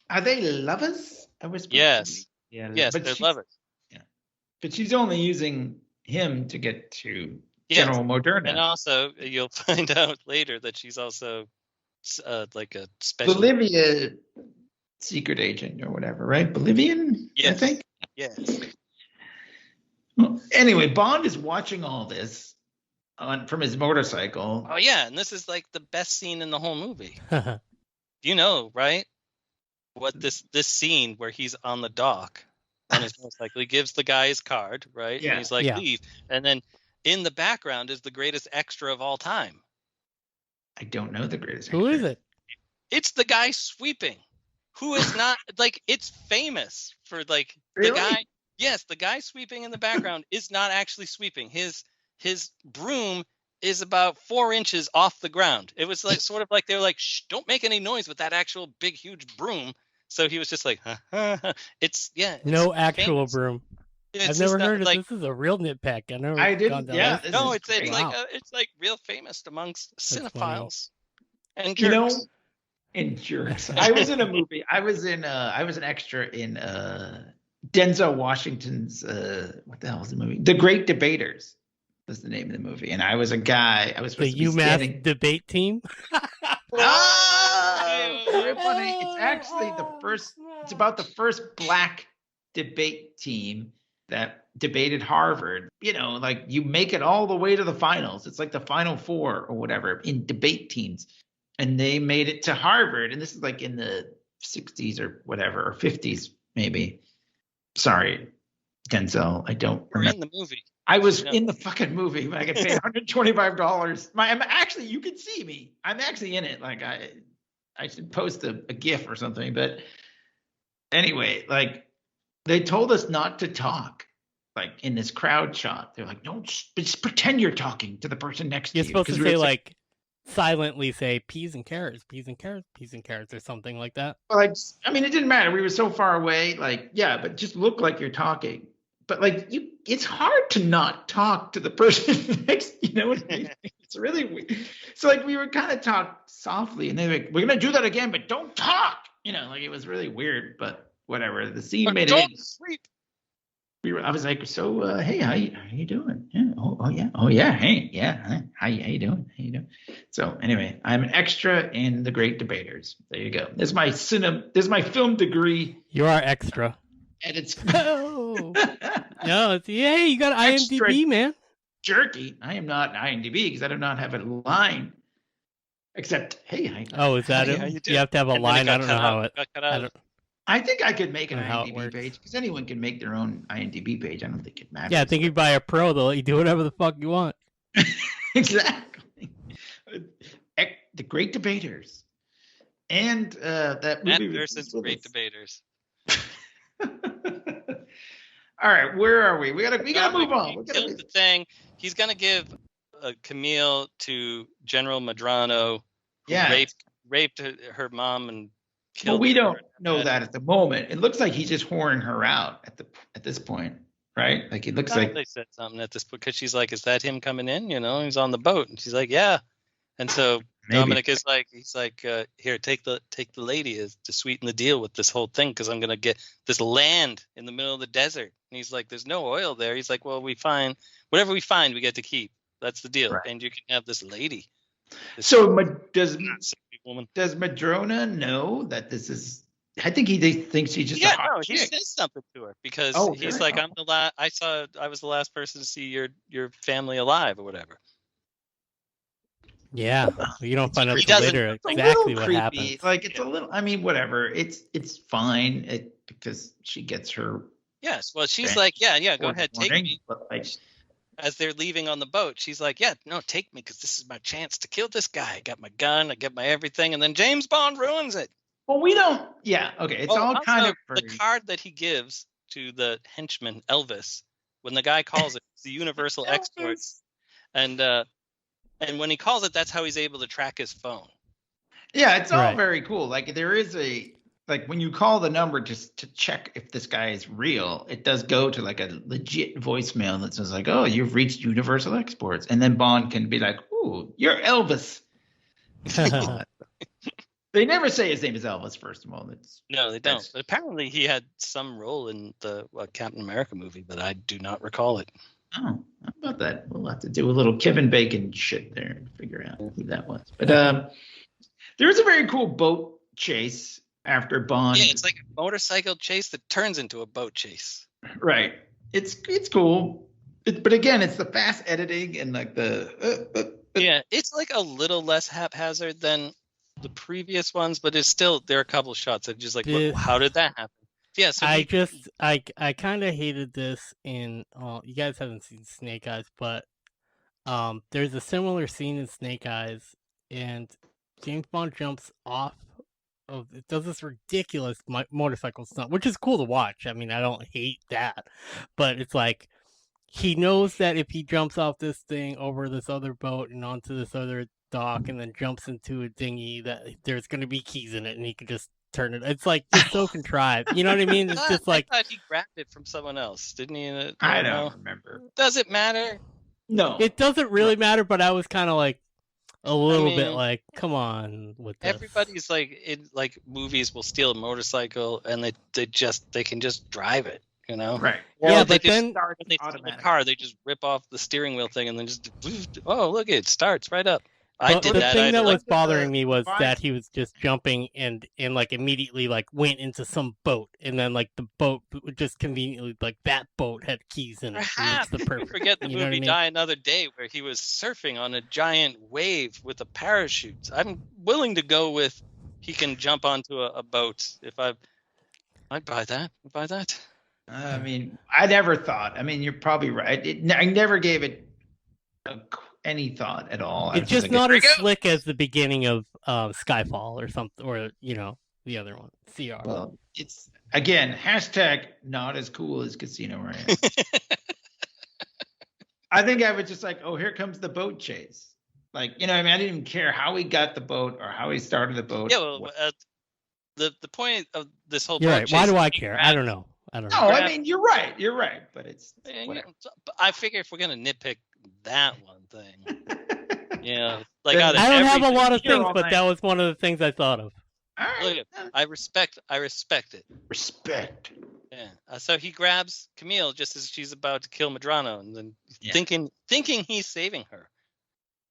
Are they lovers? Yes. Yes, they're lovers. Yeah, but she's only using him to get to General Moderna. And also, you'll find out later that she's also like a special Bolivia secret agent or whatever, right? Bolivian, yes. I think. Yes. Well, anyway, Bond is watching all this from his motorcycle. Oh yeah, and this is like the best scene in the whole movie. Right? What this scene where he's on the dock on his motorcycle, he gives the guy his card, right? Yeah. And he's like, leave. And then in the background is the greatest extra of all time. I don't know the greatest. Who is it? It's the guy sweeping. Who is not like it's famous for like really? The guy. Yes, the guy sweeping in the background is not actually sweeping. His broom is about 4 inches off the ground. It was like sort of like they were like, shh, don't make any noise with that actual big huge broom. So he was just like, it's no actual famous. broom. It's I've never heard of like, this. Is a real nitpick. I didn't. Yeah, no, it's wow. it's like real famous amongst cinephiles funny. and jerks. And jerks. I was in a movie. I was an extra in Denzel Washington's what the hell is the movie? The Great Debaters was the name of the movie, and I was a guy. I was supposed the to be UMass debate team. Oh, very funny. It's actually the first. It's about the first black debate team that debated Harvard. Like you make it all the way to the finals. It's like the Final Four or whatever in debate teams, and they made it to Harvard. And this is like in the 60s or whatever, or 50s maybe. Sorry, Denzel. I don't remember. In the movie. I was in the fucking movie, but I get paid $125. I'm actually, you can see me. I'm actually in it. Like I should post a GIF or something. But anyway, like they told us not to talk, like in this crowd shot. They're like, don't just pretend you're talking to the person next to you. You're supposed to say like silently say peas and carrots, peas and carrots, peas and carrots, or something like that. Like, I mean, it didn't matter. We were so far away. Like, yeah, but just look like you're talking. But like it's hard to not talk to the person next. You know what I mean? It's really weird. So like we were kind of talk softly, and they're like, "We're gonna do that again, but don't talk." Like it was really weird, but whatever. The scene made it. Sleep. I was like, "So, hey, how you doing? Yeah, oh yeah, hey, yeah, how you doing? So anyway, I'm an extra in The Great Debaters. There you go. This is my film degree. You are extra. And it's no, you got IMDb, extra man. Jerky. I am not IMDb because I do not have a line. Except, hey, is that it? You have to have a line. I don't know how it. I think I could make an IMDb page because anyone can make their own IMDb page. I don't think it matters. Yeah, I think you buy a pro, they'll let you do whatever the fuck you want. Exactly. The Great Debaters, and that movie versus Great Debaters. All right, where are we? We gotta move on. The thing. He's gonna give Camille to General Medrano, who raped her mom and killed. Well, we don't know that at the moment. It looks like he's just whoring her out at this point, right? Like it looks like they said something at this point because she's like, "Is that him coming in?" He's on the boat, and she's like, "Yeah," and so Maybe. Dominic is like, he's like, here, take the lady to sweeten the deal with this whole thing, because I'm gonna get this land in the middle of the desert. And he's like, there's no oil there. He's like, well, whatever we find, we get to keep. That's the deal, Right. and you can have this lady. So does Woman. Madrona know that this is? I think he thinks she's just a Yeah, hot no, he chick. says something to her because he's really? like, I'm the last. I was the last person to see your family alive or whatever. Yeah, you don't find out He till doesn't- later It's a exactly little what creepy. happens. Like it's a little. I mean, whatever. It's fine. Because she gets her. Yes, well, she's Right. like, yeah, go Or ahead, take warning, me. but, like, As they're leaving on the boat, she's like, yeah, no, take me, because this is my chance to kill this guy. I got my gun, I got my everything, and then James Bond ruins it. well, we don't. Yeah. Okay. It's all Also, kind of the card that he gives to the henchman Elvis when the guy calls it, it's the universal export, and when he calls it, that's how he's able to track his phone. Yeah, it's all Right. very cool. Like there is like when you call the number just to check if this guy is real, it does go to like a legit voicemail that says like, "Oh, you've reached Universal Exports," and then Bond can be like, "Ooh, you're Elvis." They never say his name is Elvis. First of all, No, they don't. But apparently, he had some role in the Captain America movie, but I do not recall it. Oh, how about that? We'll have to do a little Kevin Bacon shit there and figure out who that was. But there's a very cool boat chase after Bond. Yeah, it's like a motorcycle chase that turns into a boat chase. Right. It's cool. But again, it's the fast editing and like Yeah, it's like a little less haphazard than the previous ones, but it's still, there are a couple shots that just like, how did that happen? Yeah, so I kind of hated this in. You guys haven't seen Snake Eyes, but there's a similar scene in Snake Eyes, and James Bond jumps off of it, does this ridiculous motorcycle stunt, which is cool to watch. I mean, I don't hate that, but it's like he knows that if he jumps off this thing over this other boat and onto this other dock and then jumps into a dinghy, that there's going to be keys in it and he can just turn it. It's like just so contrived. You know what I mean? It's just like, I thought he grabbed it from someone else, didn't he? I don't remember. Does it matter? No, it doesn't really matter. But I was kind of like a little bit like, come on with this. Everybody's like in like movies will steal a motorcycle and they can just drive it. You know, right? Or Yeah, they but just then start when they steal the car, they just rip off the steering wheel thing and then just look, it starts right up. I did the that. thing that like, was bothering me was that he was just jumping and like immediately like went into some boat, and then like the boat just conveniently like that boat had keys in it. perhaps And it's the perfect. forget the you know what I movie mean? Die Another Day where he was surfing on a giant wave with a parachute. I'm willing to go with he can jump onto a boat. I'd buy that. I'd buy that. I mean, I never thought. I mean, you're probably right. I never gave it any thought at all. It's just not as slick as the beginning of Skyfall or something, or the other one, CR. Well, it's again hashtag not as cool as Casino Royale. I think I was just like, oh, here comes the boat chase. Like, I mean, I didn't even care how he got the boat or how he started the boat. Yeah, well, the point of this whole You're boat right. chase Why do is I care? I don't know. No, I mean, you're right. You're right. But it's whatever. I figure if we're gonna nitpick that one thing, like Then out of I don't have a everything- lot of Here things, all but night. that was one of the things I thought of. All Look right. at- I respect it. Respect. Yeah. So he grabs Camille just as she's about to kill Madrano, and then thinking he's saving her.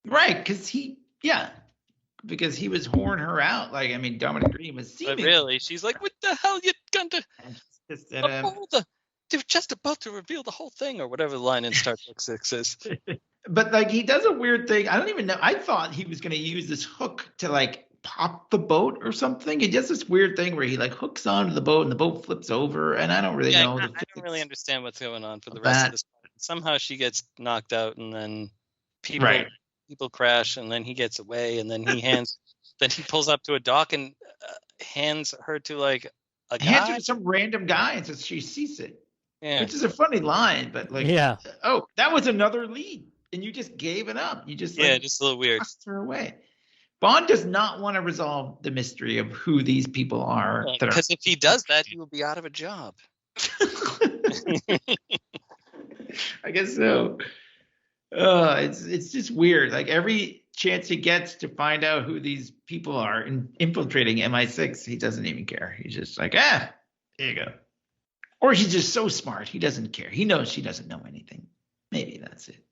Right, because he was whoring her out. Like, I mean, Dominic Green was But seeming. really, she's like, "What the hell you going to? Just that, They're just about to reveal the whole thing," or whatever the line in Star Trek 6 is. but like, he does a weird thing. I don't even know. I thought he was going to use this hook to like pop the boat or something. He does this weird thing where he like hooks onto the boat and the boat flips over. And I don't really know. I the don't physics really understand what's going on for the of rest that. of this. Somehow she gets knocked out, and then people crash, and then he gets away, and then then he pulls up to a dock and hands her to like a guy. Hands her to some random guy and says she sees it, which is a funny line. But like, oh, that was another lead, and you just gave it up. You just just a little weird. Tossed her away. Bond does not want to resolve the mystery of who these people are. Because if he does that, he will be out of a job. I guess so. It's just weird. Like every chance he gets to find out who these people are infiltrating MI6, he doesn't even care. He's just like, there you go. Or he's just so smart, he doesn't care. He knows she doesn't know anything. Maybe that's it.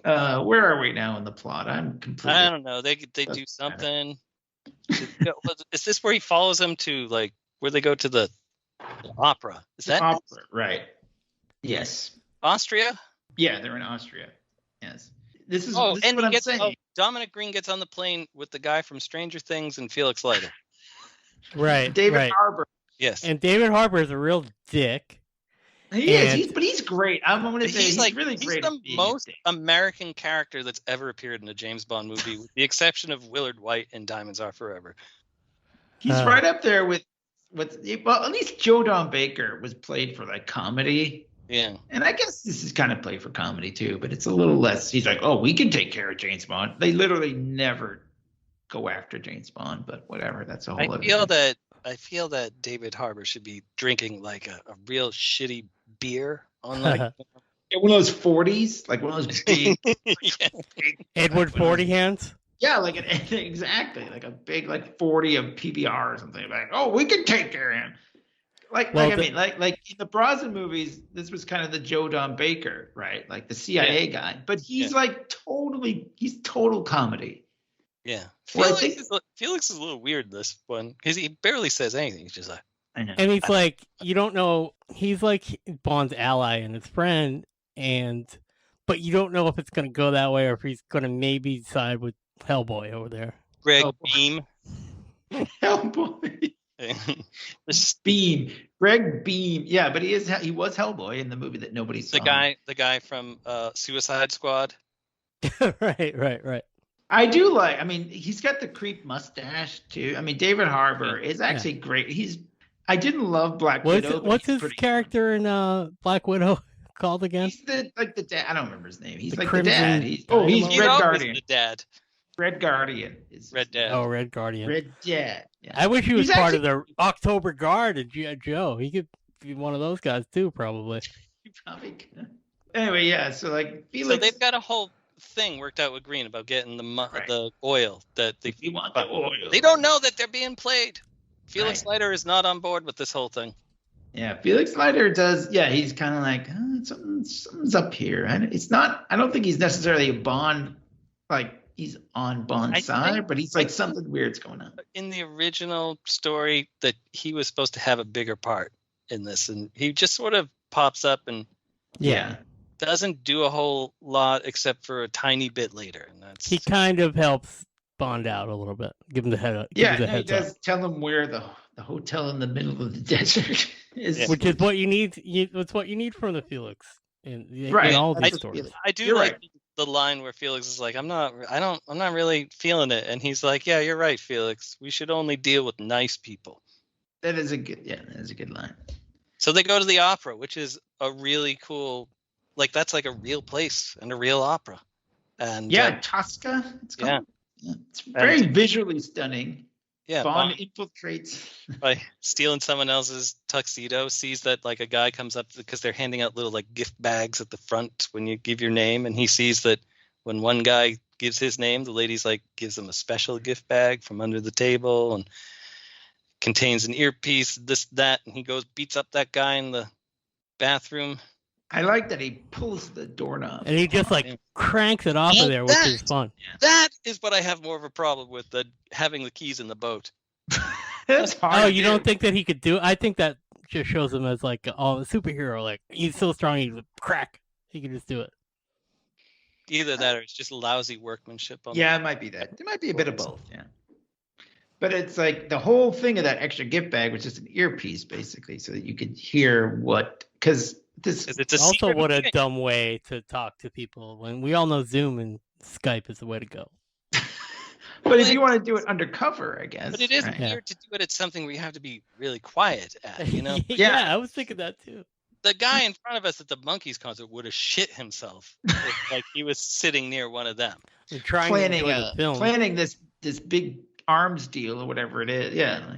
Where are we now in the plot? I'm completely. I don't know. They do something. Is this where he follows them to like where they go to the opera? Is that opera? Right. Yes. Austria? Yeah, they're in Austria. Yes. This is and what I'm saying. Dominic Green gets on the plane with the guy from Stranger Things and Felix Leiter. Right. David Harbour. Yes. And David Harbour is a real dick. He is, but he's great. I'm going to say he's really great. He's the most American character that's ever appeared in a James Bond movie, with the exception of Willard White in Diamonds Are Forever. He's right up there with at least Joe Don Baker was played for like comedy. Yeah. And I guess this is kind of played for comedy too, but it's a little less. He's like, oh, we can take care of James Bond. They literally never go after James Bond, but whatever. That's a whole other thing. I feel that David Harbour should be drinking like a real shitty beer on like one of those 40s, like one of those big, big Edward 40 hands. Yeah, like exactly, like a big like 40 of PBR or something. Like, oh, we can take care of him. Like in the Brosnan movies, this was kind of the Joe Don Baker, right? Like the CIA guy, but he's like he's total comedy. Yeah, Felix is a little weird this one because he barely says anything. He's just like, I know. And he's like, you don't know, he's like Bond's ally and his friend, but you don't know if it's going to go that way or if he's going to maybe side with Hellboy over there. Greg Beam. Hellboy. Beam. Greg Beam. Yeah, but he was Hellboy in the movie that nobody saw. The guy from Suicide Squad. Right. I do like. I mean, he's got the creep mustache too. I mean, David Harbour is actually great. I didn't love Black Widow. What's his character in Black Widow called again? He's the dad. I don't remember his name. He's the like Crimson, the dad. He's Red Guardian. The dad. Red Guardian is Red Dad. Oh, Red Guardian. Red Dad. Yeah. I wish he was part of the October Guard and G.I. Joe. He could be one of those guys too, probably. He probably could. Anyway, yeah. So like Felix. So they've got a whole thing worked out with Green about getting the oil that they want. The oil. They don't know that they're being played. Felix Leiter is not on board with this whole thing. Yeah, Felix Leiter does. Yeah, he's kind of like something's up here. It's not. I don't think he's necessarily a Bond. Like he's on Bond's side, but he's like something weird's going on. In the original story, that he was supposed to have a bigger part in this, and he just sort of pops up and doesn't do a whole lot except for a tiny bit later. And he kind of helps Bond out a little bit. Give him the head up. He does tell him where the hotel in the middle of the desert is. Which is what you need. It's what you need from the Felix in all these stories. I do like the line where Felix is like, I'm not really feeling it. And he's like, yeah, you're right, Felix. We should only deal with nice people. That is a good line. So they go to the opera, which is a really cool, like that's like a real place and a real opera. And Tosca. It's called. Yeah. It's very visually stunning. Yeah, Bond infiltrates by stealing someone else's tuxedo. Sees that like a guy comes up because they're handing out little like gift bags at the front when you give your name, and he sees that when one guy gives his name, the lady's like gives him a special gift bag from under the table and contains an earpiece, that, and he goes beats up that guy in the bathroom. I like that he pulls the doorknob. And he just like cranks it off of there, which is fun. That is what I have more of a problem with than having the keys in the boat. That's hard. Oh, you don't think that he could do it? I think that just shows him as like a superhero. Like he's so strong, he can just do it. Either that or it's just lousy workmanship. It might be that. It might be a bit of both, yeah. But it's like the whole thing of that extra gift bag was just an earpiece, basically, so that you could hear because it's also what a dumb way to talk to people when we all know Zoom and Skype is the way to go. But if you want to do it undercover, I guess. But it is weird to do it at something where you have to be really quiet at, you know? Yeah, I was thinking that too. The guy in front of us at the Monkees concert would have shit himself if like he was sitting near one of them. Planning this big arms deal or whatever it is. Yeah.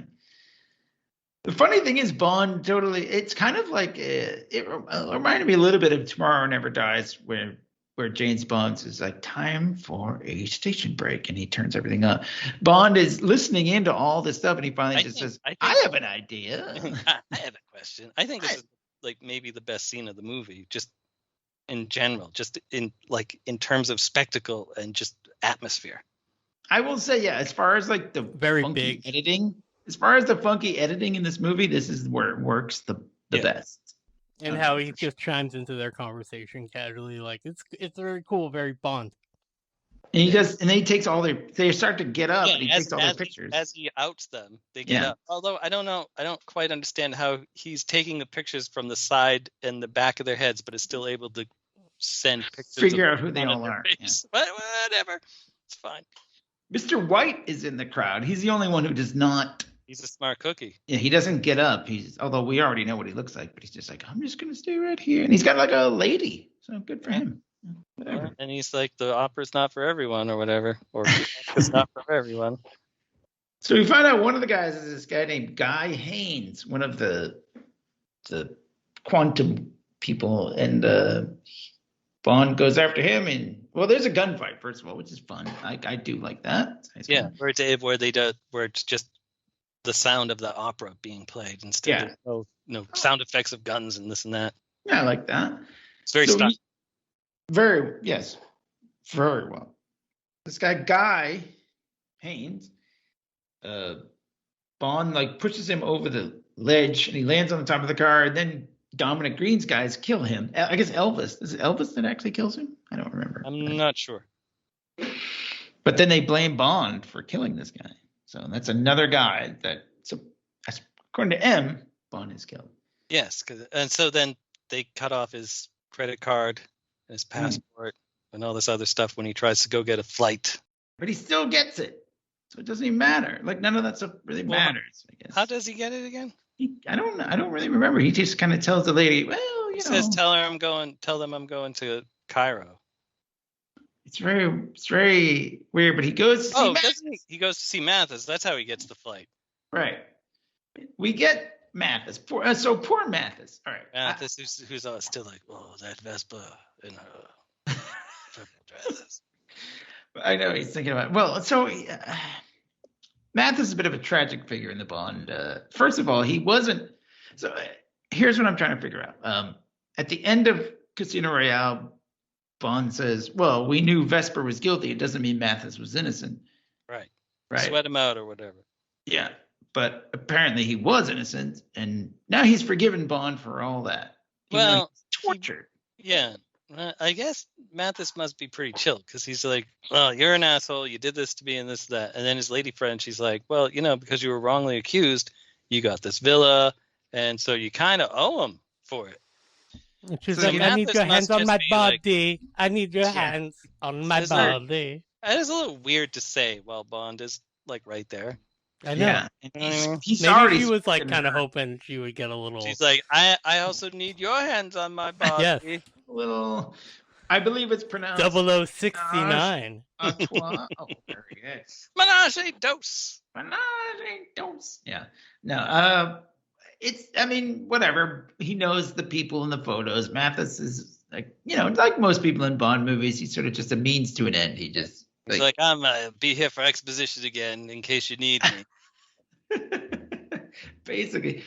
The funny thing is, Bond totally. It's kind of like it reminded me a little bit of Tomorrow Never Dies, where James Bond is like, time for a station break, and he turns everything up. Bond is listening into all this stuff, and he finally says, "I have an idea. I have a question. I think this is like maybe the best scene of the movie, just in general, just in terms of spectacle and just atmosphere. I will say, yeah, as far as like the Very funky big. editing, as far as the funky editing in this movie, this is where it works the best. And how he just chimes into their conversation casually, like it's very cool, very Bond. And he does, and then he takes all they start to get up, and he takes all their pictures. As he outs them, they get up. Although I don't know, I don't quite understand how he's taking the pictures from the side and the back of their heads, but is still able to send pictures. Figure out who they all are. Yeah. Whatever, it's fine. Mr. White is in the crowd. He's the only one who does not. He's a smart cookie. Yeah, he doesn't get up. Although we already know what he looks like, but he's just like, I'm just gonna stay right here, and he's got like a lady, so good for him. Whatever. And he's like, the opera's not for everyone, or whatever, or it's not for everyone. So we find out one of the guys is this guy named Guy Haynes, one of the quantum people, and Bond goes after him, and there's a gunfight first of all, which is fun. I do like that. Yeah, where it's just the sound of the opera being played instead of no sound effects of guns and this and that. Yeah, I like that. It's very stylish. Very well. This guy Haynes, Bond like pushes him over the ledge, and he lands on the top of the car, and then Dominic Green's guys kill him. I guess Elvis. Is it Elvis that actually kills him? I don't remember. I'm not sure. But then they blame Bond for killing this guy. So that's another guy according to M, Bond is killed. Yes, and so then they cut off his credit card, and his passport, and all this other stuff when he tries to go get a flight. But he still gets it, so it doesn't even matter. Like none of that stuff really matters. I guess. How does he get it again? I don't know. I don't really remember. He just kind of tells the lady, "Well, he says, tell them I'm going to Cairo." It's very weird. But he goes to see Mathis. He goes to see Mathis. That's how he gets the flight. Right. We get Mathis. Poor Mathis. All right. Mathis, who's still like, oh, that Vespa in her dresses. I know he's thinking about it. Well, so Mathis is a bit of a tragic figure in the Bond. First of all, he wasn't. So here's what I'm trying to figure out. At the end of Casino Royale, Bond says, well, we knew Vesper was guilty. It doesn't mean Mathis was innocent. Right. Right. Sweat him out or whatever. Yeah. But apparently he was innocent, and now he's forgiven Bond for all that. Tortured. Yeah. I guess Mathis must be pretty chill, because he's like, well, you're an asshole. You did this to me and this, that. And then his lady friend, she's like, well, because you were wrongly accused, you got this villa, and so you kind of owe him for it. She's like, I need your hands on my body. I need your hands on my body. That is a little weird to say while Bond is like right there. I know. Yeah. He's Maybe already she was like kind of hoping she would get a little. She's like, I also need your hands on my body. Yes. A little. I believe it's pronounced 0069. Oh, very good. Menage a dose. Menage a dose. Yeah. No. Whatever. He knows the people in the photos. Mathis is like, like most people in Bond movies, he's sort of just a means to an end. He just. He's like, I'm gonna be here for exposition again in case you need me. Basically,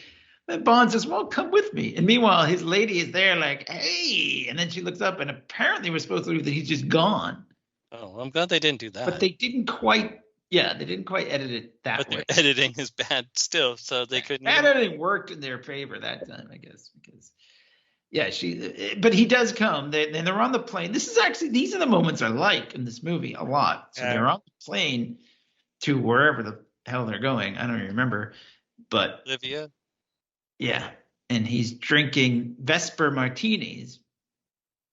then Bond says, well, come with me. And meanwhile, his lady is there like, hey. And then she looks up, and apparently we're supposed to believe that he's just gone. Oh, I'm glad they didn't do that. But they didn't quite edit it that way. Their editing is bad still, so they couldn't. Editing worked in their favor that time, I guess, because. Yeah, but he does come. And they're on the plane. These are the moments I like in this movie a lot. So they're on the plane to wherever the hell they're going. I don't even remember. But Olivia. Yeah. And he's drinking Vesper martinis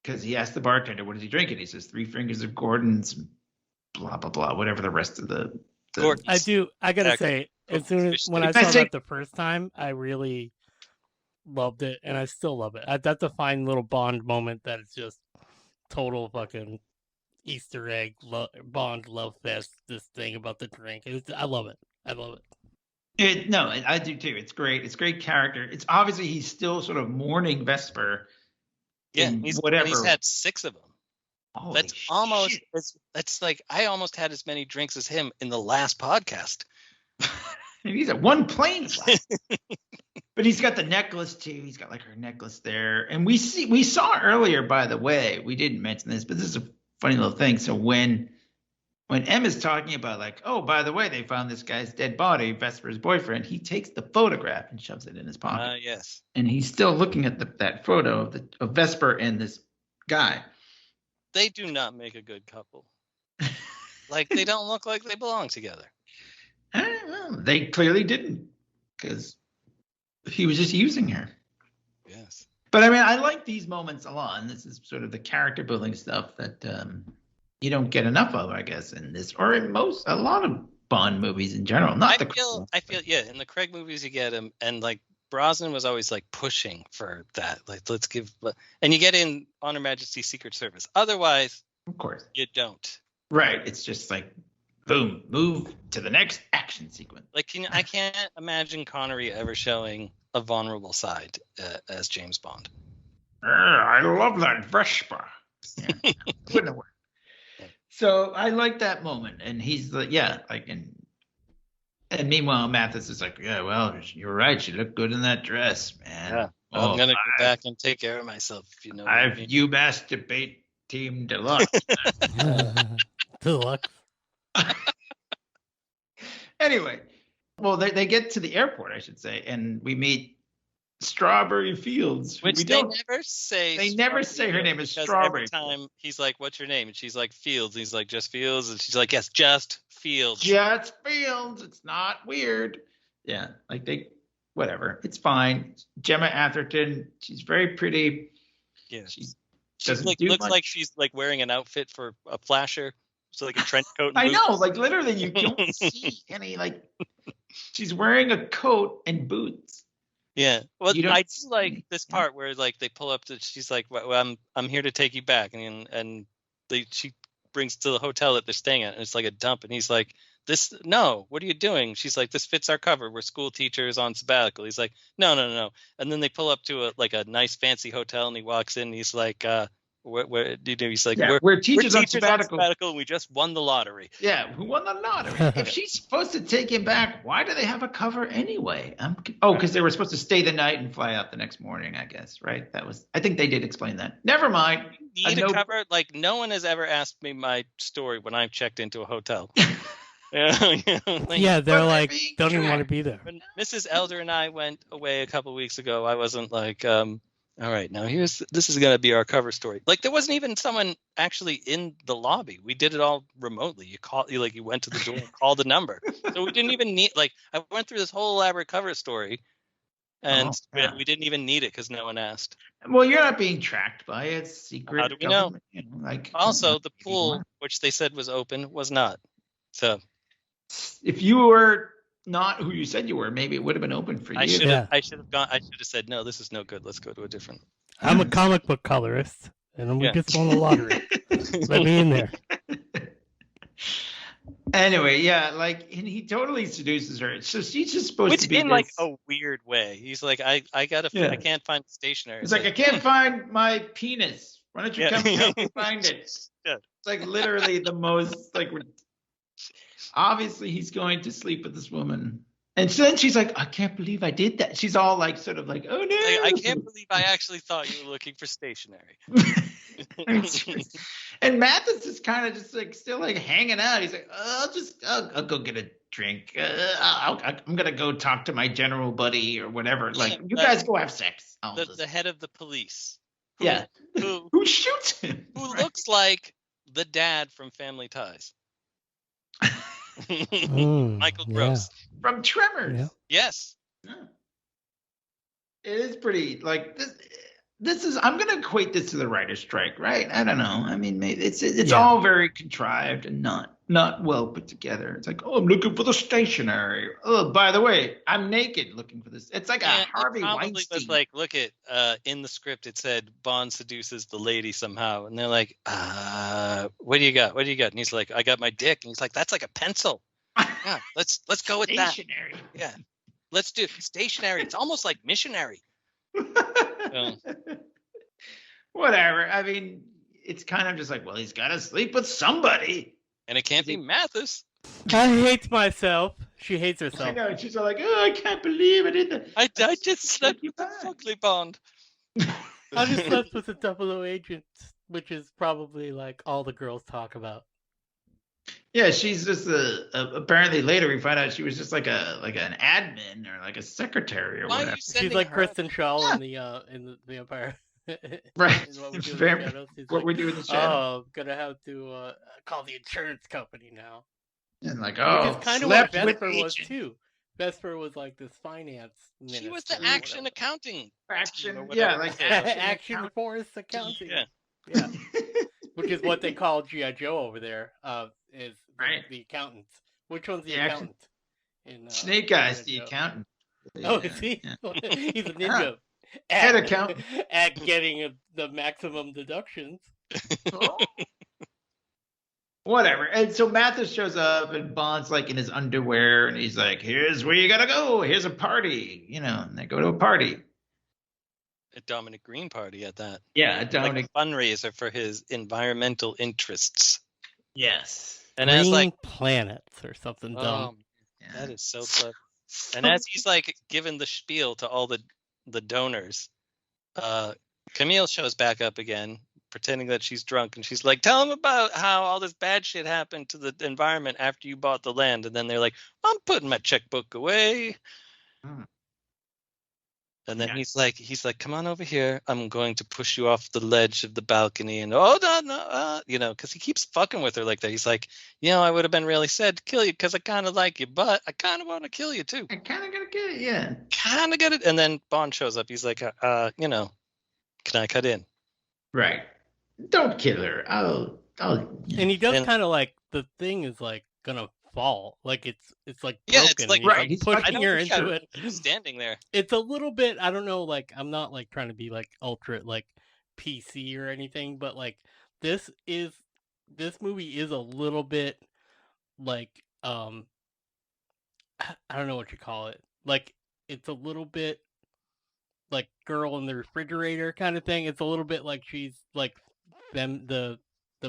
because he asked the bartender, what is he drinking? He says 3 fingers of Gordon's, blah, blah, blah, whatever the rest of the I gotta say, when I saw that the first time, I really loved it, and I still love it. That's a fine little Bond moment that it's just total fucking Easter egg Bond love fest. This thing about the drink, I love it. I do too. It's great. It's great character. It's obviously he's still sort of mourning Vesper. Yeah, whatever. He's had 6 of them. Holy That's almost. shit. That's like I almost had as many drinks as him in the last podcast. And he's at one plane flight. But he's got the necklace too. He's got like her necklace there. And we saw earlier, by the way, we didn't mention this, but this is a funny little thing. So when Emma's talking about like, oh, by the way, they found this guy's dead body, Vesper's boyfriend, he takes the photograph and shoves it in his pocket. Yes. And he's still looking at that photo of Vesper and this guy. They do not make a good couple. Like they don't look like they belong together. Well, they clearly didn't, because he was just using her. Yes. But I mean, I like these moments a lot, and this is sort of the character building stuff that you don't get enough of, I guess, in this or in a lot of Bond movies in general. I feel in the Craig movies you get him, and like Brosnan was always like pushing for that. Like let's give, and you get in On Her Majesty's Secret Service. Otherwise, of course, you don't. Right. It's just like, boom, move to the next action sequence. Like, I can't imagine Connery ever showing a vulnerable side as James Bond. I love that Vesper. Yeah, wouldn't have worked. So I like that moment, and he's like, and meanwhile Mathis is like, yeah, well, you're right. She looked good in that dress, man. Yeah. I'm gonna go back and take care of myself. If you know. You masturbate Team Deluxe. Deluxe. Anyway, well, they get to the airport, I should say, and we meet Strawberry Fields. Which they never say. They never say her name is Strawberry. Every time he's like, "What's your name?" and she's like, "Fields." And he's like, "Just Fields," and she's like, "Yes, just Fields." Just Fields. It's not weird. Yeah, like whatever. It's fine. Gemma Atherton. She's very pretty. Yeah, she looks like she's like wearing an outfit for a flasher. So like a trench coat. And I boots. know, like literally, you don't see any like. She's wearing a coat and boots. Yeah, well, I do like this part where like they pull up to. She's like, well, "I'm here to take you back," and she brings to the hotel that they're staying at, and it's like a dump, and he's like, "This no, what are you doing?" She's like, "This fits our cover. We're school teachers on sabbatical." He's like, "No," and then they pull up to a nice fancy hotel, and he walks in, and he's like, Where do you do? He's like, we're teachers on sabbatical, and we just won the lottery. Yeah, who won the lottery? If she's supposed to take him back, why do they have a cover anyway? Because they were supposed to stay the night and fly out the next morning, I guess, right? I think they did explain that. Never mind. You need a cover? Like, no one has ever asked me my story when I've checked into a hotel. Yeah, they're like, don't even want to be there. When Mrs. Elder and I went away a couple weeks ago, I wasn't like, all right, now this is going to be our cover story. Like there wasn't even someone actually in the lobby. We did it all remotely. You went to the door and called the number. So we didn't even need, like, I went through this whole elaborate cover story and we didn't even need it because no one asked. Well, you're not being tracked by it. Secret. How do we know? Also, the pool, which they said was open, was not. So if you were not who you said you were, maybe it would have been open for you. I should have gone. I should have said, no, this is no good. Let's go to a different. I'm a comic book colorist, and we just won the lottery. Let me in there. Anyway, yeah, like, and he totally seduces her. So she's just supposed to be in like a weird way. He's like, I I can't find the stationery. It's like, I can't find my penis. Why don't you come help me find it? Yeah. It's like literally the most like. Obviously, he's going to sleep with this woman. And so then she's like, I can't believe I did that. She's all like, sort of like, oh no. I can't believe I actually thought you were looking for stationery. And Mathis is kind of just like still like hanging out. He's like, I'll go get a drink. I'm going to go talk to my general buddy or whatever. Like, you guys go have sex. The head of the police. Who shoots him? Who looks like the dad from Family Ties. Michael Gross from Tremors. Yeah. Yes. Yeah. It is pretty like this is I'm going to equate this to the writer's strike, right? I don't know. I mean, maybe it's all very contrived and not well put together. It's like, oh, I'm looking for the stationery. Oh, by the way, I'm naked looking for this. It's like a Harvey Weinstein. Was like, look at in the script it said Bond seduces the lady somehow, and they're like, what do you got? What do you got? And he's like, I got my dick, and he's like, that's like a pencil. Yeah, let's go with stationery. that. Yeah. Let's do stationary. It's almost like missionary. Whatever. I mean, it's kind of just like, well, he's got to sleep with somebody. And it can't be Mathis. I hate myself. She hates I herself. know. She's all like, oh, I can't believe I did that. I just slept you with the back. Fugly Bond. I just slept with a 00 agent, which is probably like all the girls talk about. Yeah, she's just apparently later we find out she was just like an admin or like a secretary or Why are whatever. you sending She's like her? Kristen Shaw in the Vampire. Right. In What We Do in the Vamp- Shadows. He's What like, we do in the shadow. oh, gonna have to call the insurance company now. And like, Which oh, is kind of what slept with Vesper was agent. too. Vesper was like this finance minister. She was the or action whatever. accounting. Action, or yeah, whatever. like Action Force Accounting. Yeah. Yeah. Which is what they call G.I. Joe over there, is Right. the accountant. Which one's the The action- accountant? In, Snake Eyes, G.I. the Joe? accountant. Oh, is he? Yeah. He's a ninja. Head accountant. At getting the maximum deductions. Whatever. And so Mathis shows up and Bond's like in his underwear and he's like, here's where you gotta go. Here's a party. You know, and they go to a party. A Dominic Green party at that. Yeah, Like Dominic. a fundraiser for his environmental interests. Yes. And as Green like, planets or something dumb. Yeah. that is so clever. And as he's like giving the spiel to all the donors, Camille shows back up again, pretending that she's drunk, and she's like, tell him about how all this bad shit happened to the environment after you bought the land. And then they're like, I'm putting my checkbook away. Hmm. And then Yeah. he's like, come on over here. I'm going to push you off the ledge of the balcony. And no, because he keeps fucking with her like that. He's like, I would have been really sad to kill you because I kind of like you, but I kind of want to kill you too. I kind of gotta get it, yeah. Kind of get it. And then Bond shows up. He's like, can I cut in? Right. Don't kill her. I'll yeah. And he does And- kind of like the thing is like gonna fall. Like it's like Yeah, broken. it's like- and he's, right, he's pushing I her don't think into I- it. He's standing there. It's a little bit, I don't know, like I'm not like trying to be like ultra like PC or anything, but like this movie is a little bit like I don't know what you call it. Like it's a little bit like girl in the refrigerator kind of thing. It's a little bit like she's like them the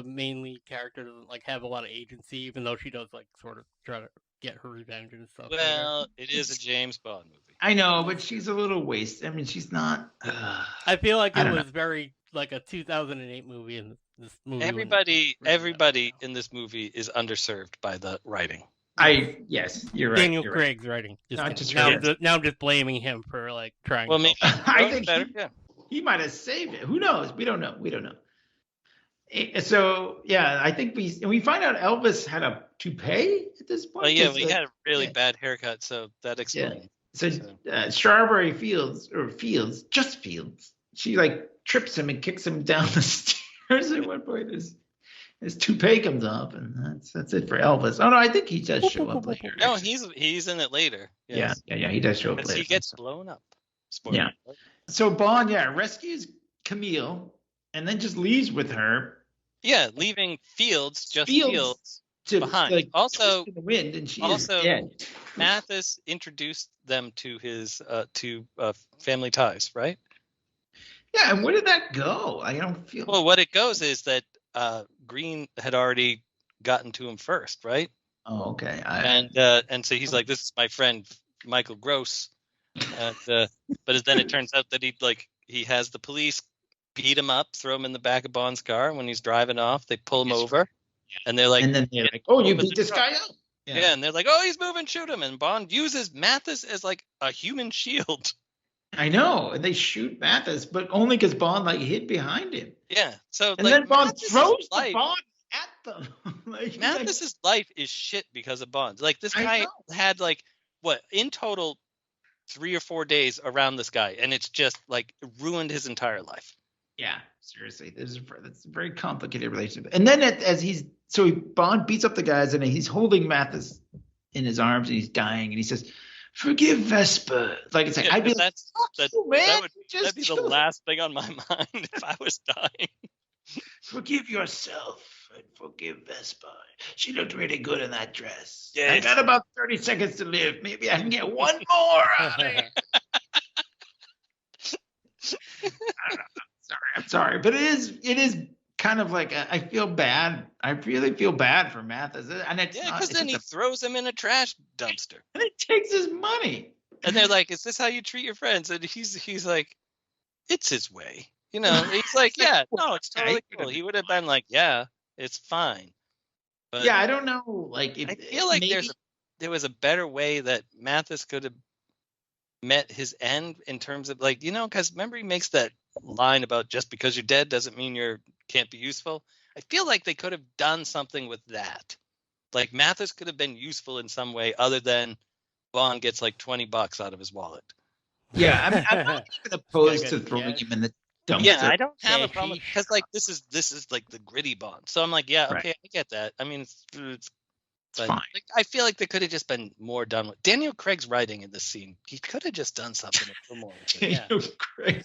main lead character doesn't like have a lot of agency, even though she does like sort of try to get her revenge and stuff. later. Well, it is a James Bond movie. I know, but she's a little wasted. I mean, she's not. I feel like I it don't was very like a 2008 movie, and this movie. Everybody in this movie is underserved by the writing. Yes, you're right. Daniel you're Craig's writing. Not Just just now, Craig. now I'm just blaming him for like trying. Well, to maybe help. I wrote think better. he- Yeah. He might have saved it. Who knows? We don't know. So yeah, I think we find out Elvis had a toupee at this point. Well, yeah, 'cause, we had a really yeah. bad haircut, so that explains. So Strawberry Fields, she like trips him and kicks him down the stairs at one point. His toupee comes off, and that's it for Elvis. Oh no, I think he does show up later. No, actually. he's in it later. Yeah, he does show up Because later. he gets blown up. Spoiler. Yeah. So Bond, rescues Camille and then just leaves with her Yeah, leaving Fields to behind. like Also- twist in the wind, and she also- is dead. Mathis introduced them to his family ties, right? Yeah, and where did that go? I don't feel. Well, what it goes is that Green had already gotten to him first, right? Oh, okay. And so he's like, "This is my friend Michael Gross," but then it turns out that he has the police beat him up, throw him in the back of Bond's car, and when he's driving off, they pull him Yes. over, and they're like, and then they're like, "Oh, you open beat the this guy up." yeah, and they're like, "Oh, he's moving, shoot him!" And Bond uses Mathis as like a human shield. I know, and they shoot Mathis, but only because Bond hid behind him, Yeah, so and then Bond Mathis's throws the life- Bond at them. He's like, Mathis's life is shit because of Bond. Like this I guy know. had in total 3 or 4 days around this guy, and it's just ruined his entire life. Yeah, seriously, that's a very complicated relationship. And then Bond beats up the guys, and he's holding Mathis in his arms, and he's dying, and he says, "Forgive Vesper." It's like Yeah, I'd be but like, that man, that would just that'd be the chill. last thing on my mind if I was dying. Forgive yourself. can forgive Vespa. She looked really good in that dress. Yes. I got about 30 seconds to live. Maybe I can get one more out of it. I'm sorry, but it is kind of like I feel bad. I really feel bad for Mathis, and it's because then he throws him in a trash dumpster, and it takes his money. and they're like, "Is this how you treat your friends?" And he's like, "It's his way." You know, he's like, "Yeah, no, it's totally cool." He would have been like, "Yeah, it's fine." But yeah, I don't know. Like, if, I feel like maybe, there was a better way that Mathis could have met his end in terms of, like, you know, because remember he makes that line about just because you're dead doesn't mean you can't be useful. I feel like they could have done something with that. Like Mathis could have been useful in some way other than Bond gets like $20 out of his wallet. Yeah, I'm not even opposed to throwing him in the dumpster. Yeah, I don't have a problem because like this is like the gritty Bond. So I'm like, yeah, okay, Right. I get that. I mean, it's but, fine. like, I feel like there could have just been more done with Daniel Craig's writing in this scene. He could have just done something a little more. With it. Daniel Craig.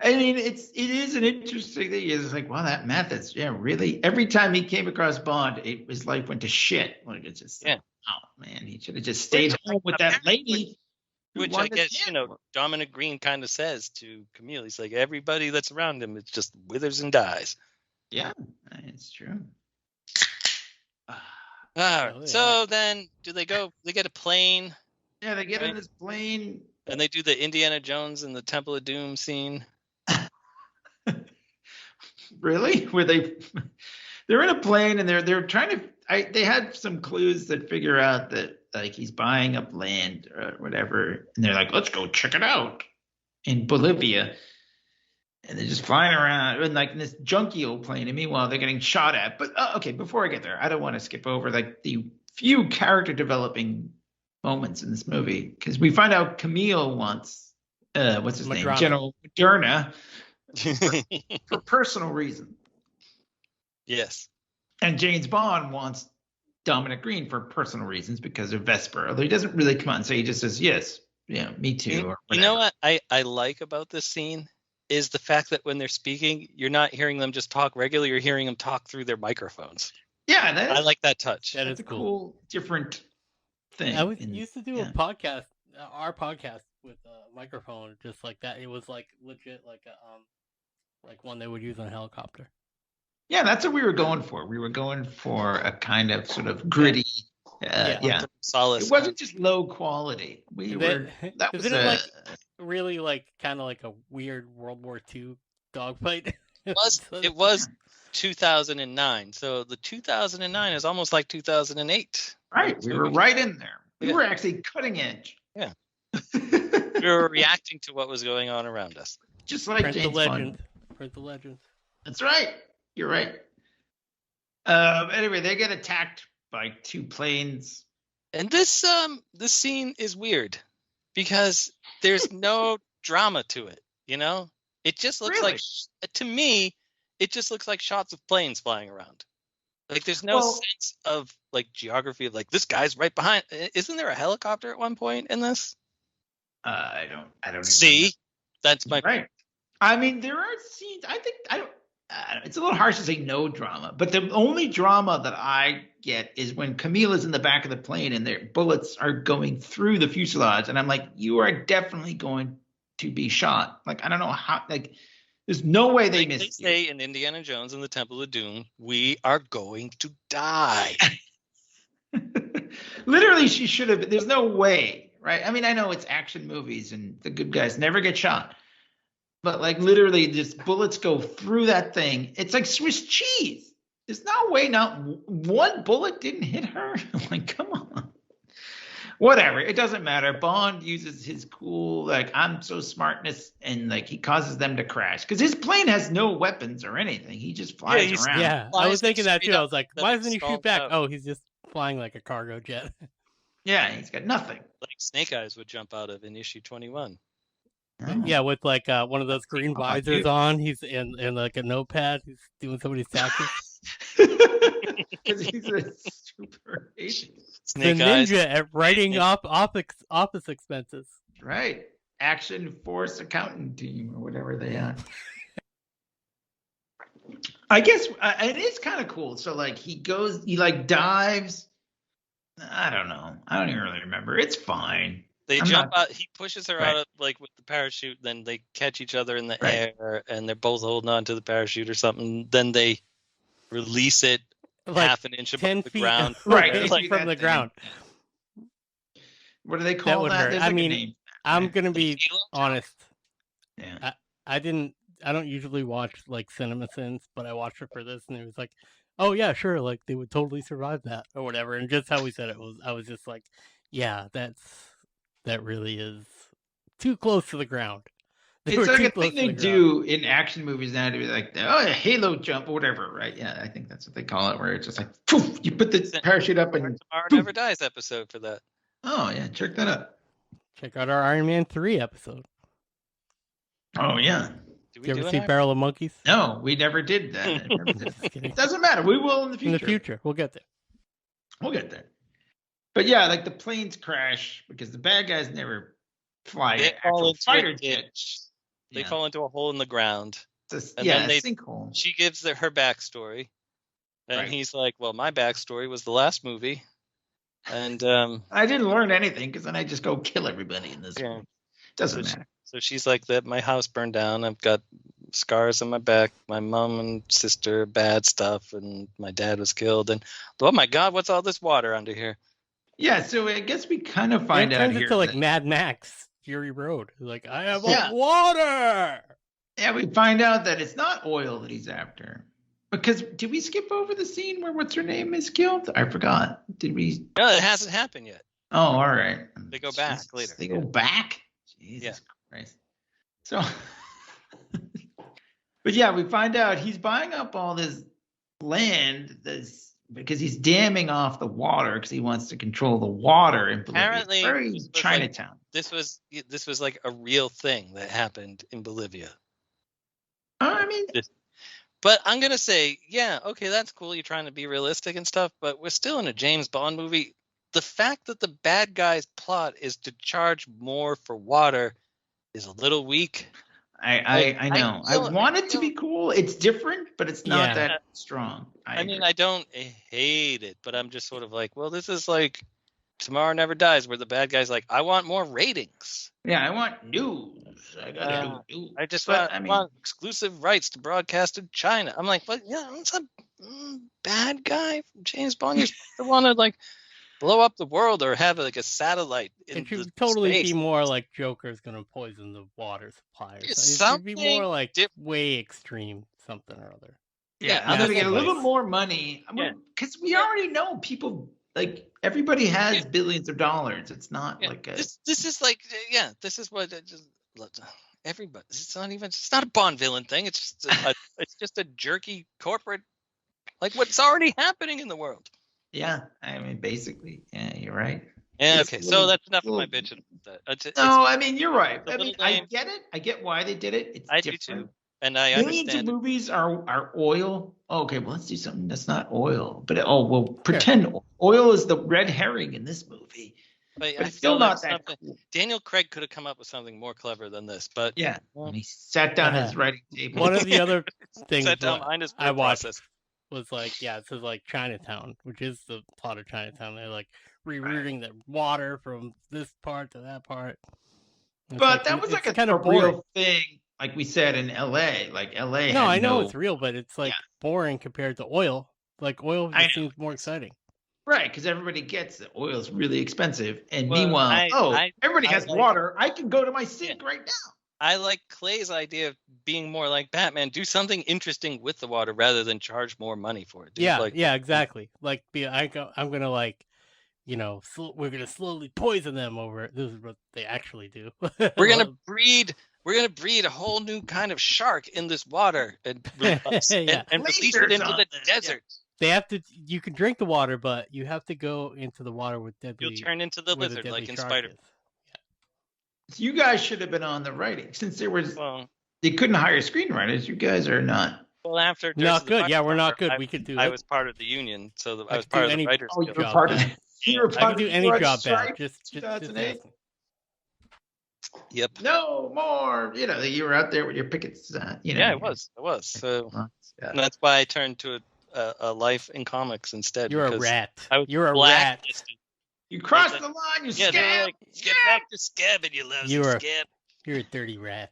I mean, it is an interesting thing. It's like, wow, that Mathis, yeah, really. Every time he came across Bond, his life went to shit. Like, it's just, oh man, he should have just stayed home with that lady. Which I guess, you know, Dominic Green kind of says to Camille, he's like, everybody that's around him, it just withers and dies. Yeah, it's true. All right. Oh, yeah. So then, do they go? They get a plane. Yeah, they get in this plane. And they do the Indiana Jones and the Temple of Doom scene. Really? Where they're in a plane and they're trying to. They had some clues that figure out that like he's buying up land or whatever, and they're like, let's go check it out in Bolivia. And they're just flying around in like this junky old plane, and meanwhile they're getting shot at. But okay, before I get there, I don't want to skip over like the few character developing moments in this movie, because we find out Camille wants what's his name, General Moderna, for personal reasons. Yes. And James Bond wants Dominic Green for personal reasons because of Vesper. Although he doesn't really come out and say, he just says, yes, yeah, me too. Or you know what I like about this scene is the fact that when they're speaking, you're not hearing them just talk regularly, you're hearing them talk through their microphones. Yeah, I like that touch. That is a cool, different thing. I used to do a podcast, our podcast with a microphone just like that. It was like legit, like one they would use on a helicopter. Yeah, that's what we were going for. We were going for a kind of sort of gritty, Solace. It wasn't just low quality. That was like really like kind of like a weird World War II dogfight. It was 2009. So the 2009 is almost like 2008. Right. We were right in there. We were actually cutting edge. Yeah. We were reacting to what was going on around us. Just like Print James the legend. Bond. Print the legend. That's right. You're right. Anyway, they get attacked by two planes. And this scene is weird because there's no drama to it, you know? It just looks like, to me, it just looks like shots of planes flying around. Like there's no sense of like geography of like this guy's right behind. Isn't there a helicopter at one point in this? I don't see. That's my right. I mean, there are scenes. I think it's a little harsh to say no drama, but the only drama that I get is when Camille is in the back of the plane and their bullets are going through the fuselage, and I'm like, you are definitely going to be shot. Like I don't know how. Like there's no way they missed you. They say in Indiana Jones and the Temple of Doom, we are going to die. Literally, she should have. There's no way, right? I mean, I know it's action movies and the good guys never get shot. But like literally, just bullets go through that thing. It's like Swiss cheese. There's no way not one bullet didn't hit her. I'm like, come on. Whatever. It doesn't matter. Bond uses his cool, like, I'm so smartness, and like he causes them to crash. Because his plane has no weapons or anything. He just flies around. Yeah, I was thinking that too. I was like, why doesn't he shoot back? Oh, he's just flying like a cargo jet. Yeah, he's got nothing. Like Snake Eyes would jump out of in issue 21. Oh. Yeah, with like one of those green visors on. He's in like a notepad. He's doing somebody's taxes. Because he's a super agent. Snake Eyes. Ninja at writing office expenses. Right. Action Force Accounting Team or whatever they are. I guess it is kind of cool. So like he like dives. I don't know. I don't even really remember. It's fine. They jump out. He pushes her out like with the parachute. Then they catch each other in the air, and they're both holding on to the parachute or something. Then they release it like half an inch above 10 the feet ground, like from the ground. What do they call that? I mean, I'm gonna be honest. Yeah. I don't usually watch like Cinema Sins, but I watched it for this, and it was like, oh yeah, sure, like they would totally survive that or whatever. And just how we said it was, I was just like, yeah, that really is too close to the ground. It's like a thing they do in action movies now to be like, oh, a halo jump or whatever, right? Yeah, I think that's what they call it, where it's just like, poof, you put the parachute up and Tomorrow Never Dies episode for that. Oh yeah, check that out. Check out our Iron Man 3 episode. Oh yeah. Did you ever see Barrel of Monkeys? No, we never did that. It doesn't matter. We will in the future. In the future, we'll get there. We'll get there. But yeah, like the planes crash because the bad guys never fly an actual fighter jet. They fall into a hole in the ground. And then sinkhole. She gives her backstory. And he's like, well, my backstory was the last movie. And I didn't learn anything because then I just go kill everybody in this movie. Doesn't matter. So she's like, that my house burned down. I've got scars on my back. My mom and sister, bad stuff. And my dad was killed. And oh my God, what's all this water under here? Yeah, so I guess we kind of find out here. It turns into like Mad Max, Fury Road. Like, I have water. Yeah, we find out that it's not oil that he's after. Because did we skip over the scene where what's her name is killed? I forgot. Did we? No, it hasn't happened yet. Oh, all right. They go back later. They go back? Jesus Christ. So, but yeah, we find out he's buying up all this land because he's damming off the water because he wants to control the water in Bolivia. Apparently, very Chinatown. Like, this was like a real thing that happened in Bolivia. I mean, but I'm gonna say, yeah, okay, that's cool. You're trying to be realistic and stuff, but we're still in a James Bond movie. The fact that the bad guy's plot is to charge more for water is a little weak. I know. I want it to be cool. It's different, but it's not that strong. I mean, I don't hate it, but I'm just sort of like, well, this is like Tomorrow Never Dies, where the bad guy's like, I want more ratings. Yeah, I want news. I gotta do news. I just want exclusive rights to broadcast in China. I'm like, well, yeah, it's a bad guy from James Bond. You're supposed to want to like blow up the world or have like a satellite. It should totally be more like Joker's gonna poison the water supply. It should be more like way extreme something or other. Yeah, I'm gonna get a little more money because we already know people. Like everybody has billions of dollars. It's not like a. This is like this is what everybody. It's not a Bond villain thing. It's just a jerky corporate, like what's already happening in the world. Yeah, I mean basically, yeah, you're right. Yeah, okay, so that's enough of my bitching. I mean you're right. I mean I get it. I get why they did it. It's different. Do too. And I millions understand of movies are oil. Oh, okay, well let's do something that's not oil. But pretend oil is the red herring in this movie. But it's still not that cool. Daniel Craig could have come up with something more clever than this. But yeah, when he sat down at his writing table. One of the other things I watched was like, it says like Chinatown, which is the plot of Chinatown. They're like rerouting the water from this part to that part. But that was like a real thing. Like we said in LA, like LA. No, I know it's real, but it's like boring compared to oil. Like oil just seems more exciting. Right, because everybody gets that oil is really expensive, and meanwhile, everybody has water. I can go to my sink right now. I like Clay's idea of being more like Batman. Do something interesting with the water rather than charge more money for it. Dude. Yeah, exactly. Like, I'm gonna like, we're gonna slowly poison them over it. This is what they actually do. We're gonna breed a whole new kind of shark in this water and release it into the desert. They have to. You can drink the water, but you have to go into the water with deadly. You'll turn into the lizard like in Spider-Man. So you guys should have been on the writing since they couldn't hire screenwriters. You guys are not. Well, after not good. Yeah, we're not good. We could do. I was part of the union, so I was part of the writers. Oh, you were part of. You were part I could do any job bad. Just 2008. Yep. No more. You know, you were out there with your pickets. You know. Yeah, it was. So that's why I turned to a life in comics instead. You're a because rat. I was You're a rat. blacklisted. You crossed the line. You Yeah, they were scab. like, get back to scabbing, you lousy scab. You're a dirty rat.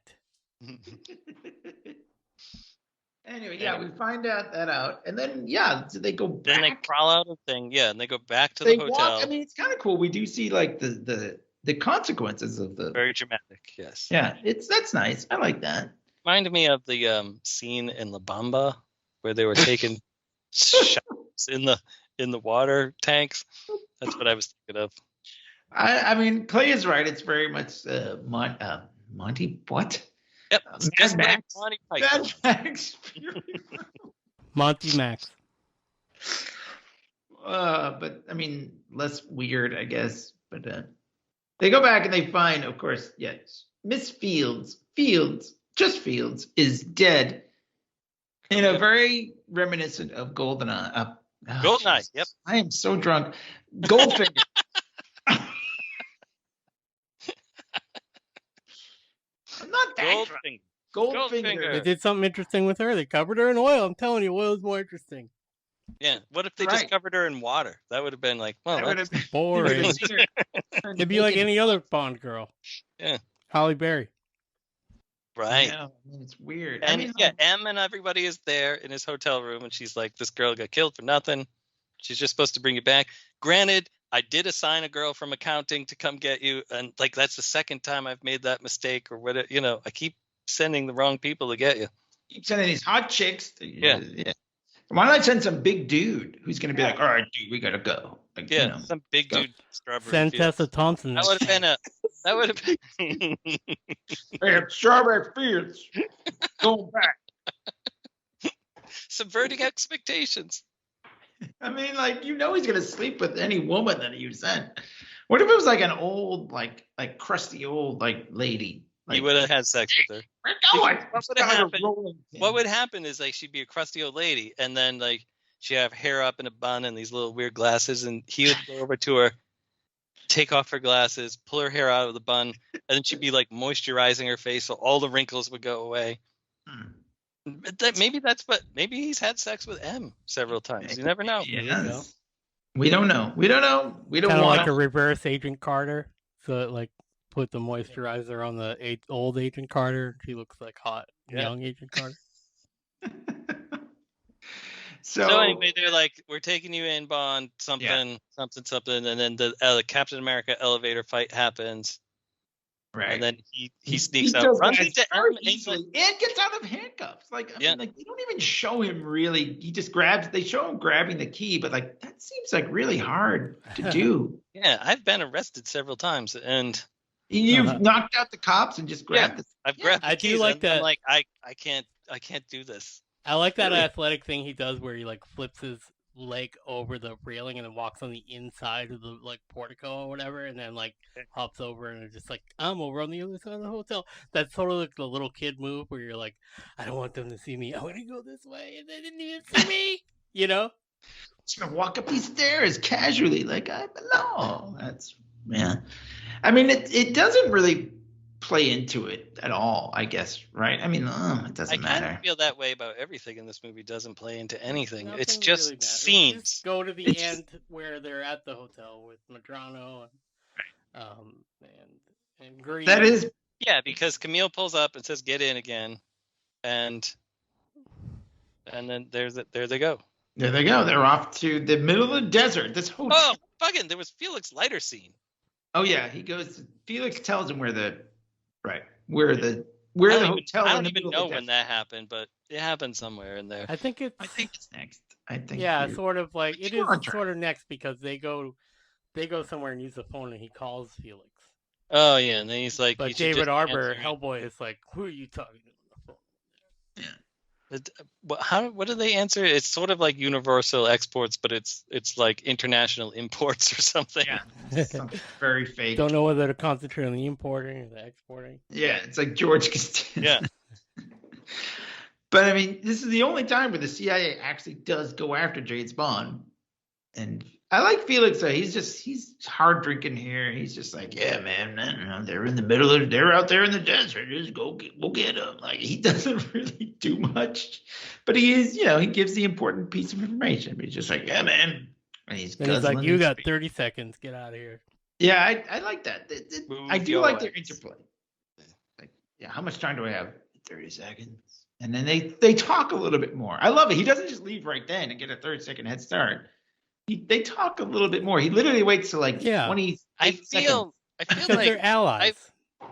Anyway, we find that out, and then they go back. Then they crawl out of the thing, and they go back to the hotel. Walk, I mean, it's kind of cool. We do see like the consequences of the. Very dramatic, yes. Yeah, that's nice. I like that. Reminded me of the scene in La Bamba where they were taking shots in the water tanks. That's what I was thinking of. I mean, Clay is right. It's very much Monty. What? Yep. Just Mad Max. Monty Mad Max. Monty Max. But I mean, less weird, I guess. But they go back and they find, of course, yes, Miss Fields is dead. In a very reminiscent of GoldenEye. GoldenEye. Yep. I am so drunk. Goldfinger. I'm not that drunk. Goldfinger. They did something interesting with her. They covered her in oil. I'm telling you, oil is more interesting. Yeah. What if they just covered her in water? That would have been like, well, that's boring. It'd be like any other Bond girl. Yeah. Halle Berry. Right. Yeah, it's weird. And M and everybody is there in his hotel room, and she's like, this girl got killed for nothing. She's just supposed to bring you back. Granted, I did assign a girl from accounting to come get you, and like that's the second time I've made that mistake or whatever. You know, I keep sending the wrong people to get you. Keep sending these hot chicks. Yeah. Why don't I send some big dude who's going to be like, all right, dude, we got to go. Like, some big dude. Strawberry Send Fields. Tessa Thompson. That would have been Hey, Strawberry Fields. Going back. subverting expectations. I mean, like, he's going to sleep with any woman that you send. What if it was like an old, like crusty old, like lady? Like, He would have had sex with her. We're going. What would happen is like she'd be a crusty old lady, and then like she'd have hair up in a bun and these little weird glasses, and he would go over to her, take off her glasses, pull her hair out of the bun, and then she'd be like moisturizing her face so all the wrinkles would go away. Maybe he's had sex with M several times. You never know. Yes. We don't know. We don't Kind of like a reverse Agent Carter. So it like put the moisturizer on the old Agent Carter. She looks like hot young Agent Carter. So anyway, they're like, we're taking you in, Bond, something, and then the Captain America elevator fight happens. Right. And then he sneaks out, runs into M, easily, and gets out of handcuffs. Like, I mean, like, they don't even show him really. He just they show him grabbing the key, but like, that seems like really hard to do. Yeah, I've been arrested several times, and you've knocked out the cops and just grabbed the I've grabbed the keys, do like that. I'm like, I can't do this. I like that athletic thing he does where he like flips his leg over the railing and then walks on the inside of the like portico or whatever, and then like hops over and just like, I'm over on the other side of the hotel. That's sort of like the little kid move where you're like, I don't want them to see me. I'm gonna go this way, and they didn't even see me. You know, just gonna walk up these stairs casually, like I belong. I mean, it doesn't really play into it at all, I guess, right? I mean, it doesn't matter. I kind of feel that way about everything in this movie. Doesn't play into anything. Nothing It's just really scenes. Just go to the end where they're at the hotel with Madrano and Green. That is, because Camille pulls up and says, "Get in again," and then there they go. There they go. They're off to the middle of the desert. This hotel. Oh, fucking! There was Felix Leiter scene. Oh yeah, he goes. Felix tells him where the hotel. I don't even know when that happened, but it happened somewhere in there. I think it's next. I think. Sort of like it is sort of next because they go somewhere and use the phone and he calls Felix. Oh yeah, and then he's like, but David Arbor, Hellboy, is like, who are you talking to on the phone? Yeah. What do they answer? It's sort of like universal exports, but it's like international imports or something. Yeah, something very fake. Don't know whether to concentrate on the importing or the exporting. Yeah, it's like George Costanza. Yeah. But I mean, this is the only time where the CIA actually does go after James Bond. And I like Felix though. He's hard drinking here. He's just like, yeah, man, they're in the middle of, they're out there in the desert. Just go get them. Like he doesn't really do much, but he is, he gives the important piece of information. But he's just like, yeah, man. And he's like, you got 30 seconds. Get out of here. Yeah, I like that. I do like their interplay. Like, yeah, how much time do I have? 30 seconds. And then they talk a little bit more. I love it. He doesn't just leave right then and get a 30-second head start. They talk a little bit more. He literally waits till like 20 I seconds. feel like they're allies.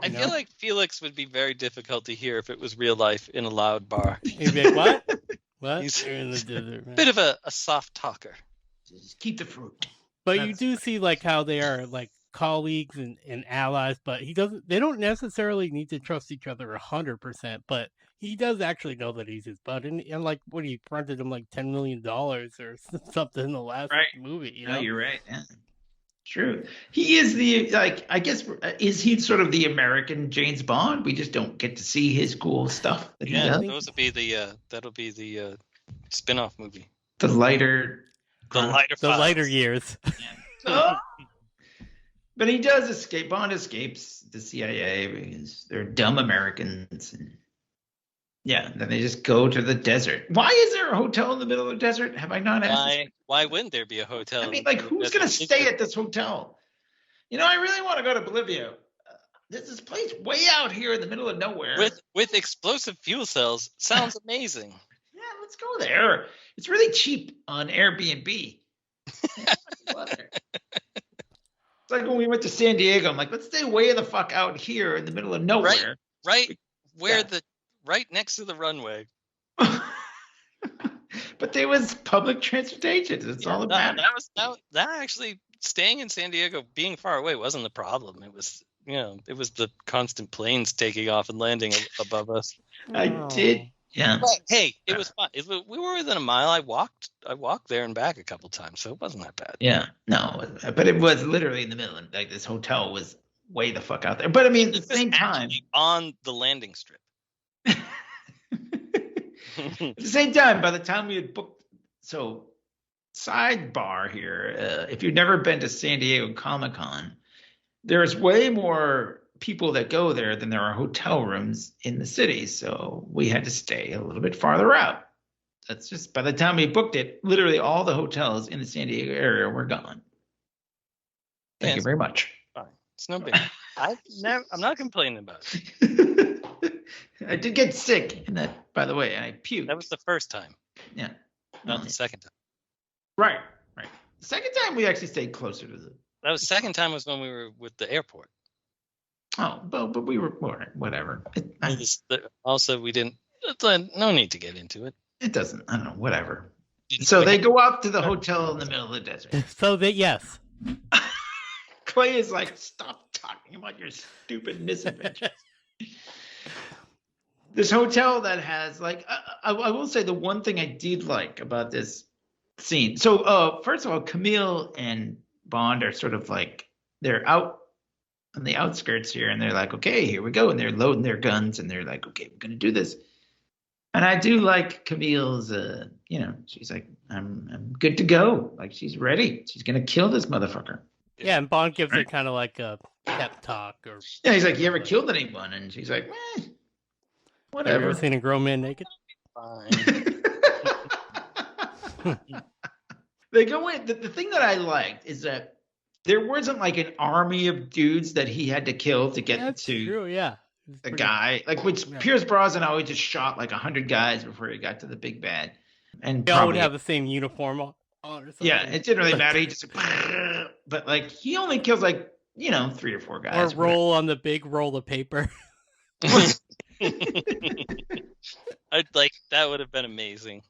I feel like Felix would be very difficult to hear if it was real life in a loud bar. He'd be like, what? What? He's You're in the desert, man. Bit of a soft talker. Just keep the fruit. But you do see like how they are like colleagues and allies, but they don't necessarily need to trust each other 100%, but he does actually know that he's his bud. And like, what, he fronted him like $10 million or something in the last movie. You know? You're right. Yeah. True. He is I guess, is he sort of the American James Bond? We just don't get to see his cool stuff. That'll be the spin-off movie. The lighter years. Oh! But he does escape. Bond escapes the CIA because they're dumb Americans. And then they just go to the desert. Why is there a hotel in the middle of the desert? Have I not asked? Why wouldn't there be a hotel? I mean, like, who's going to stay at this hotel? I really want to go to Bolivia. There's this place way out here in the middle of nowhere. With explosive fuel cells. Sounds amazing. Yeah, let's go there. It's really cheap on Airbnb. It's like when we went to San Diego. I'm like, let's stay way the fuck out here in the middle of nowhere. Right next to the runway. But there was public transportation. That's all that matters. That actually, staying in San Diego, being far away, wasn't the problem. It was, it was the constant planes taking off and landing above us. I did. Yeah. But hey, it was fun. We were within a mile. I walked there and back a couple times, so it wasn't that bad. Yeah. No, but it was literally in the middle. Like, this hotel was way the fuck out there. But I mean, at the same time, on the landing strip. At the same time, by the time we had booked, so sidebar here, if you've never been to San Diego Comic-Con, there's way more people that go there than there are hotel rooms in the city. So we had to stay a little bit farther out. That's just, by the time we booked it, literally all the hotels in the San Diego area were gone. Thank you very much. Fine. It's no big. I'm not complaining about it. I did get sick in that, by the way, and I puked. That was the first time. Yeah. Not the second time. Right. The second time we actually stayed closer to the... That was the second time was when we were with the airport. Oh, but we were, whatever. Also, we didn't, no need to get into it. It doesn't, I don't know, whatever. So they go off to the hotel in the middle of the desert. Yes. Clay is like, stop talking about your stupid misadventures. This hotel that has, like, I will say the one thing I did like about this scene. So, first of all, Camille and Bond are sort of like, they're out on the outskirts here, and they're like, okay, here we go. And they're loading their guns, and they're like, okay, we're going to do this. And I do like Camille's, she's like, I'm good to go. Like, she's ready. She's going to kill this motherfucker. Yeah, and Bond gives her kind of like a pep talk. Yeah, he's like, you ever killed anyone? And she's like, whatever. Have you ever seen a grown man naked? Fine. They go in. The thing that I liked is that there wasn't like an army of dudes that he had to kill to get to true, yeah. the guy. Like, Pierce Brosnan always just shot like 100 guys before he got to the big bad. And they all would have the same uniform on or something. Yeah, it didn't really matter. He just, but like, he only kills like, 3 or 4 guys. Or roll on the big roll of paper. I'd like, that would have been amazing.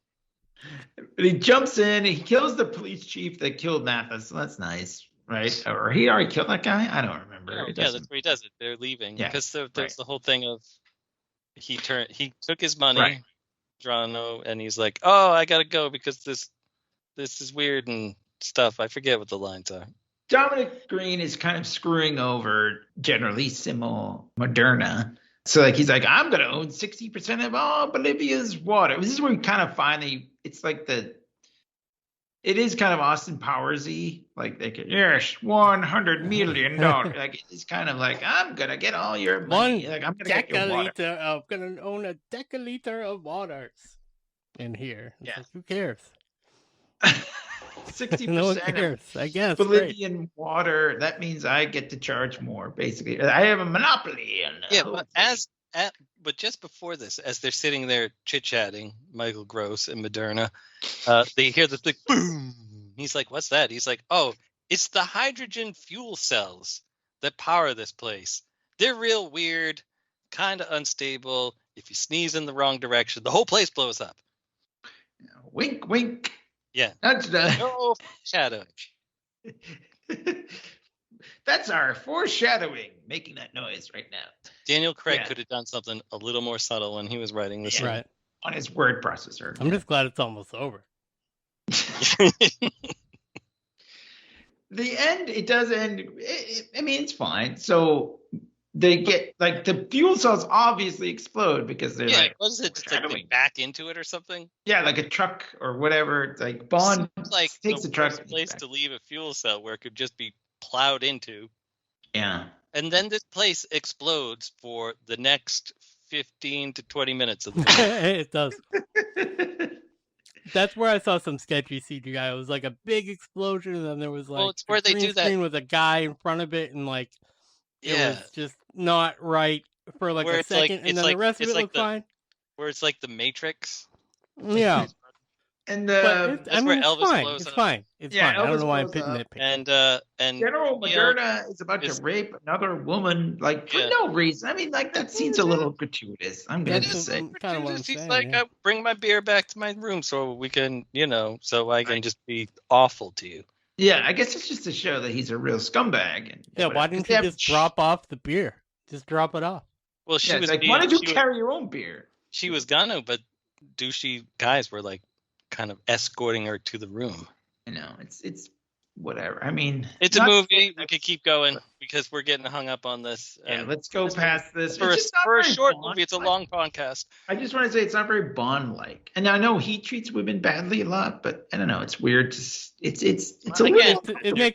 But he jumps in, he kills the police chief that killed Mathis. So that's nice, right? Or he already killed that guy? I don't remember. Yeah, that's where he does it. They're leaving. Yeah, because there's the whole thing of he took his money, Drano, and he's like, oh, I gotta go because this is weird and stuff. I forget what the lines are. Dominic Green is kind of screwing over Generalissimo Moderna. So like, he's like, I'm going to own 60% of all Bolivia's water. This is where we kind of finally, it's like it is kind of Austin Powers-y. Like they could, yes, $100 million. Like it's kind of like, I'm gonna get all your money. Like I'm gonna get your water. I'm gonna own a deciliter of waters in here. It's Yeah. like, who cares? 60% No one cares. I guess. Bolivian water. That means I get to charge more. Basically, I have a monopoly. But just before this, as they're sitting there chit-chatting, Michael Gross and Moderna, they hear the big boom. He's like, what's that? He's like, oh, it's the hydrogen fuel cells that power this place. They're real weird, kind of unstable. If you sneeze in the wrong direction, the whole place blows up. Wink, wink. Yeah. That's the No shadow. That's our foreshadowing, making that noise right now. Daniel Craig could have done something a little more subtle when he was writing this. Right. On his word processor. I'm just glad it's almost over. The end, it does end. I mean, it's fine. So they get like the fuel cells obviously explode because they're like, what is it? It's like they back into it or something. Yeah, like a truck or whatever. It's like Bond like takes the truck. Place to leave a fuel cell where it could just be plowed into. Yeah. And then this place explodes for the next 15 to 20 minutes of the movie. It does. That's where I saw some sketchy CGI. It was like a big explosion, and then there was like it's where they do that with a guy in front of it, and like it was just not right for like a second, and then the rest of it looked fine. Where it's like the Matrix. Yeah. And that's where Elvis blows It's up. fine. It's fine. I don't know why I'm nitpicking. And General Moderna is about to rape another woman, like for no reason. I mean, like that seems a little gratuitous. I'm gonna just say. Kind of what I'm He's saying, like, I bring my beer back to my room so we can, so I can just be awful to you. Yeah, I guess it's just to show that he's a real scumbag. And why didn't you just drop off the beer? Just drop it off. Well, she was like, why don't you carry your own beer? She was gonna, but douchey guys were like kind of escorting her to the room. I know, it's whatever. I mean, it's a movie. We could keep going because we're getting hung up on this. Yeah, let's go past this. For a short movie, it's a long podcast. I just want to say it's not very Bond-like. And I know he treats women badly a lot, but I don't know. It's weird. It makes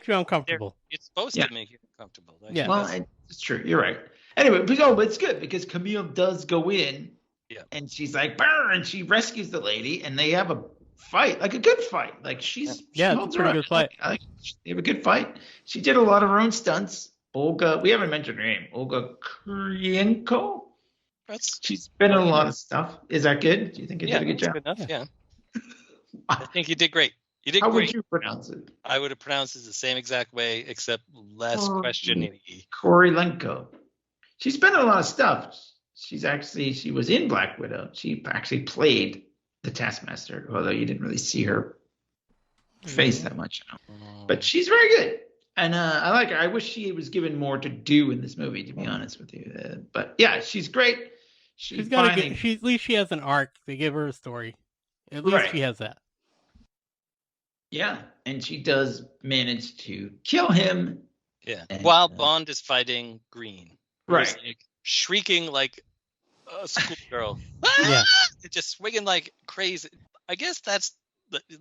you uncomfortable. It's supposed to make you uncomfortable. Yeah. Well, it's true. You're right. Anyway, but it's good because Camille does go in. Yeah. And she's like, "Burr!" and she rescues the lady, and they have a fight, like a good fight. Like she it's a pretty good fight. They have a good fight. She did a lot of her own stunts. Olga, we haven't mentioned her name. Olga Kurylenko. She's been in a lot of stuff. Is that good? Do you think you did a good job? Good enough. Yeah. I think you did great. You did How great. would you pronounce it? I would have pronounced it the same exact way, except less questioning. Kurylenko. She's been in a lot of stuff. She was in Black Widow. She actually played the Taskmaster, although you didn't really see her face that much. But she's very good. And I like her. I wish she was given more to do in this movie, to be honest with you. But yeah, she's great. She's got at least she has an arc. They give her a story. At least she has that. Yeah, and she does manage to kill him. Yeah, while Bond is fighting Green. Right. Like, shrieking like a schoolgirl. Yeah. Just swinging like crazy. I guess that's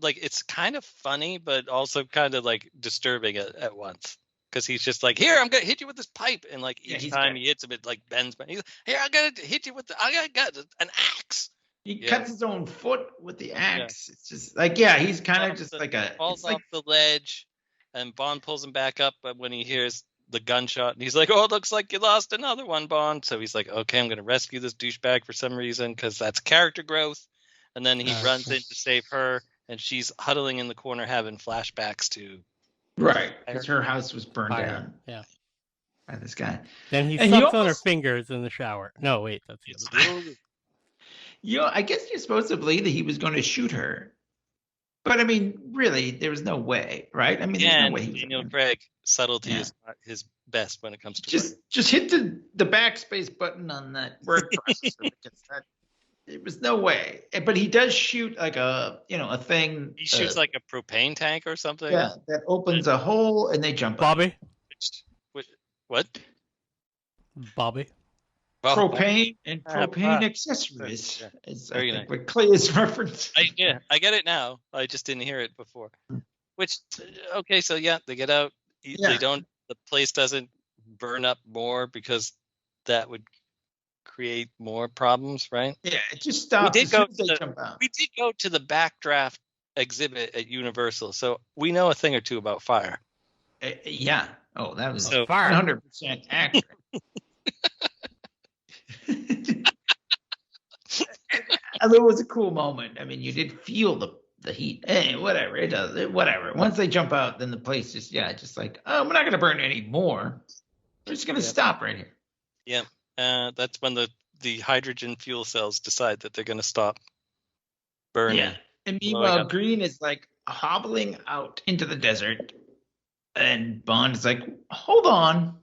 like, it's kind of funny, but also kind of like disturbing at once. Because he's just like, here, I'm going to hit you with this pipe. And like each time he hits him, it like bends. He's like, here, I'm going to hit you with I got an axe. He cuts his own foot with the axe. Yeah. It's just like, he's kind of just like falls off the ledge, and Bond pulls him back up when he hears the gunshot, and he's like, oh, it looks like you lost another one, Bond. So he's like, okay, I'm going to rescue this douchebag for some reason, because that's character growth. And then he runs in to save her, and she's huddling in the corner having flashbacks to because her house was burned down by this guy. Then he sucks on her fingers in the shower. No, wait, that's the other. I guess you're supposed to believe that he was going to shoot her. But I mean, really, there was no way, right? I mean, there's no way he was. Daniel Craig, subtlety is not his best when it comes to just hit the backspace button on that word processor because there was no way. But he does shoot like a thing. He shoots like a propane tank or something. Yeah, that opens a hole and they jump. Bobby. What? Bobby. propane and Ah, propane ah. accessories. Yeah. Is Very I think nice. what Clay is referencing. I get it now. I just didn't hear it before. Which, okay, so yeah, they get out. Yeah. The place doesn't burn up more because that would create more problems, right? Yeah, it just stops as soon as they jump out. We did go to the backdraft exhibit at Universal, so we know a thing or two about fire. Yeah. Oh, that was So- 100% accurate. I mean, it was a cool moment. I mean, you did feel the heat. Hey, whatever. It does. Whatever. Once they jump out, then the place just like, oh, we're not going to burn any more. We're just going to stop right here. Yeah. That's when the hydrogen fuel cells decide that they're going to stop burning. Yeah. And meanwhile, Green is like hobbling out into the desert. And Bond is like, hold on.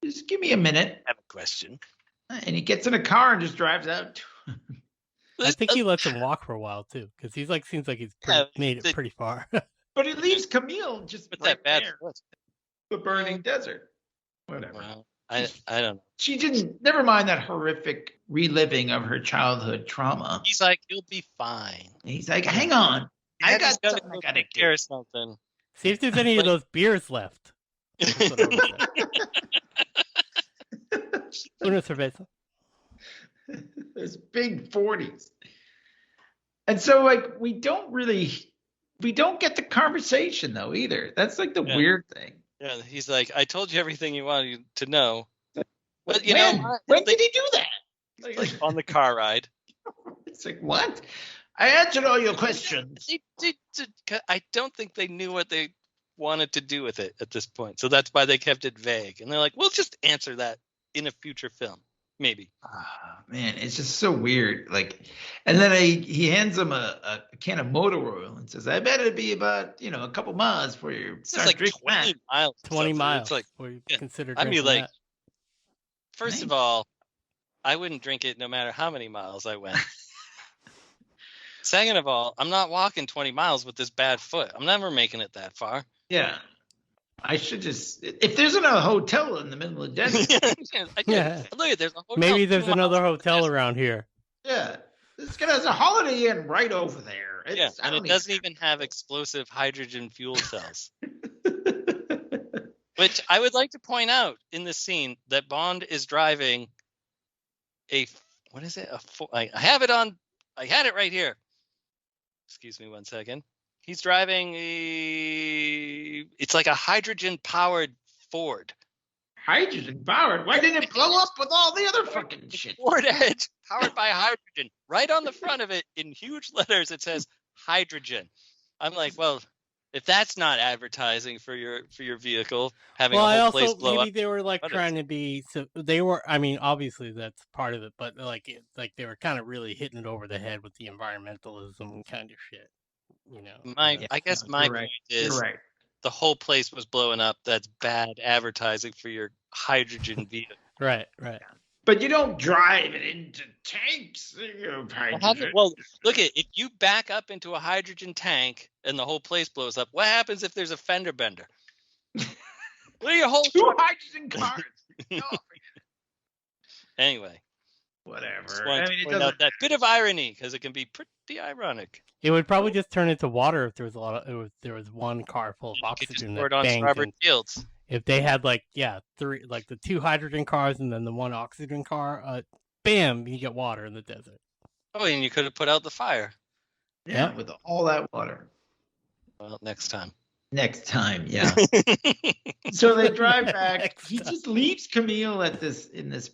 Just give me a minute. I have a question. And he gets in a car and just drives out. I think he lets him walk for a while too, because he's like seems like he's made it pretty far. But he leaves Camille just With right that bad there. foot. The burning desert. Whatever. Well, I don't know. She didn't. Never mind that horrific reliving of her childhood trauma. He's like, you'll be fine. He's like, hang on, I got Daddy's something I gotta take care do. of something. See if there's any of those beers left. That's what I would say. Una cerveza. Those big 40s. And so, like, we don't get the conversation though either. That's like the weird thing. Yeah, he's like, I told you everything you wanted to know. But when did he do that? like on the car ride. It's like, what? I answered all your questions. I don't think they knew what they wanted to do with it at this point. So that's why they kept it vague. And they're like, we'll just answer that in a future film. Maybe. Man, it's just so weird. Like, and then he hands him a can of motor oil and says, I bet it'd be about, a couple miles for you. It's like 20 miles. 20 miles. It's like, where you consider I mean, drinking like, that. first of all, I wouldn't drink it no matter how many miles I went. Second of all, I'm not walking 20 miles with this bad foot. I'm never making it that far. Yeah. I should just, if there's another hotel in the middle of the desert. Yeah. Look, there's a hotel. Maybe there's 2 another miles hotel around here. Yeah. There's a Holiday Inn right over there. Yeah, and it doesn't even have explosive hydrogen fuel cells. Which I would like to point out in this scene that Bond is driving what is it? I have it on. I had it right here. Excuse me 1 second. He's driving it's like a hydrogen-powered Ford. Hydrogen-powered? Why didn't it blow up with all the other fucking shit? Ford Edge, powered by hydrogen. Right on the front of it, in huge letters, it says hydrogen. I'm like, well, if that's not advertising for your vehicle, having a whole place blow up. Maybe they were like trying to be. So they were. I mean, obviously that's part of it, but like they were kind of really hitting it over the head with the environmentalism kind of shit. I guess my point is the whole place was blowing up. That's bad advertising for your hydrogen vehicle. Right. But you don't drive it into tanks of hydrogen. Well, look if you back up into a hydrogen tank and the whole place blows up, what happens if there's a fender bender? What are your whole 2 hydrogen cars? No. Anyway. Whatever. I mean, it doesn't. That bit of irony, because it can be pretty ironic. It would probably just turn into water if there was there was one car full of oxygen that on banged. Robert Fields. If they had 3, like the 2 hydrogen cars and then the 1 oxygen car, bam, you get water in the desert. Oh, and you could have put out the fire. Yeah, with all that water. Well, next time. Next time, yeah. So they drive back. He just leaves Camille in this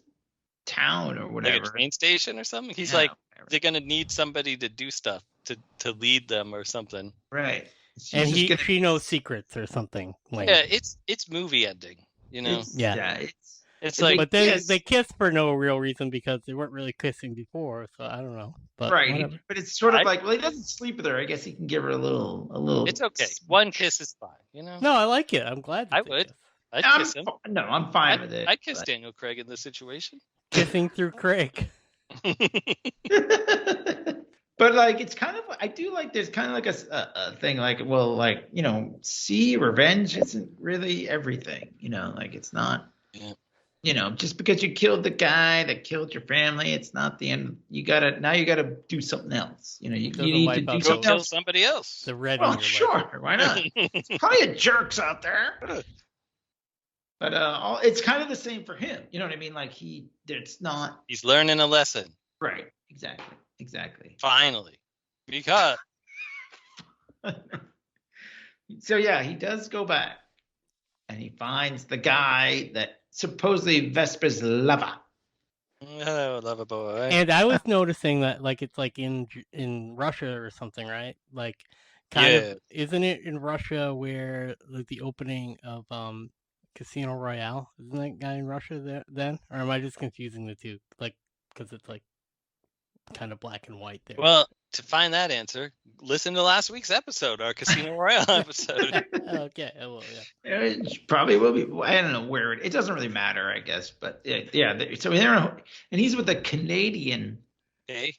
town or whatever. Like a train station or something? He's like, they're going to need somebody to do stuff, to lead them or something. Right. She knows secrets or something. Yeah, it's movie ending, It's like, but they kissed for no real reason because they weren't really kissing before, so I don't know. But right, but it's sort of like, well, he doesn't sleep with her. I guess he can give her a little. It's okay. One kiss is fine, No, I like it. I'm glad. I would. I'd kiss him. No, I'm fine with it. I'd kiss Daniel Craig in this situation. Kissing through Craig. But like, it's kind of, I do like, there's kind of like a thing like, well, like, revenge isn't really everything, like it's not. Yeah. just because you killed the guy that killed your family, it's not the end. You gotta do something else. You need to do Go something kill else. somebody else. The red. Well, sure, why not? There's plenty of jerks out there. But it's kind of the same for him. You know what I mean? Like it's not He's learning a lesson. right. Exactly. Finally, because So yeah, he does go back, and he finds the guy that supposedly Vesper's lover. hello, lover boy. And I was noticing that like it's like in Russia or something, right? Like kind of, isn't it in Russia where like the opening of Casino Royale? Isn't that guy in Russia there then? Or am I just confusing the two? Like, because it's like kind of black and white there. Well, to find that answer, listen to last week's episode, our Casino Royale episode. Okay, well, yeah. It probably will be. I don't know where it doesn't really matter, I guess. But yeah. So and he's with a Canadian Okay.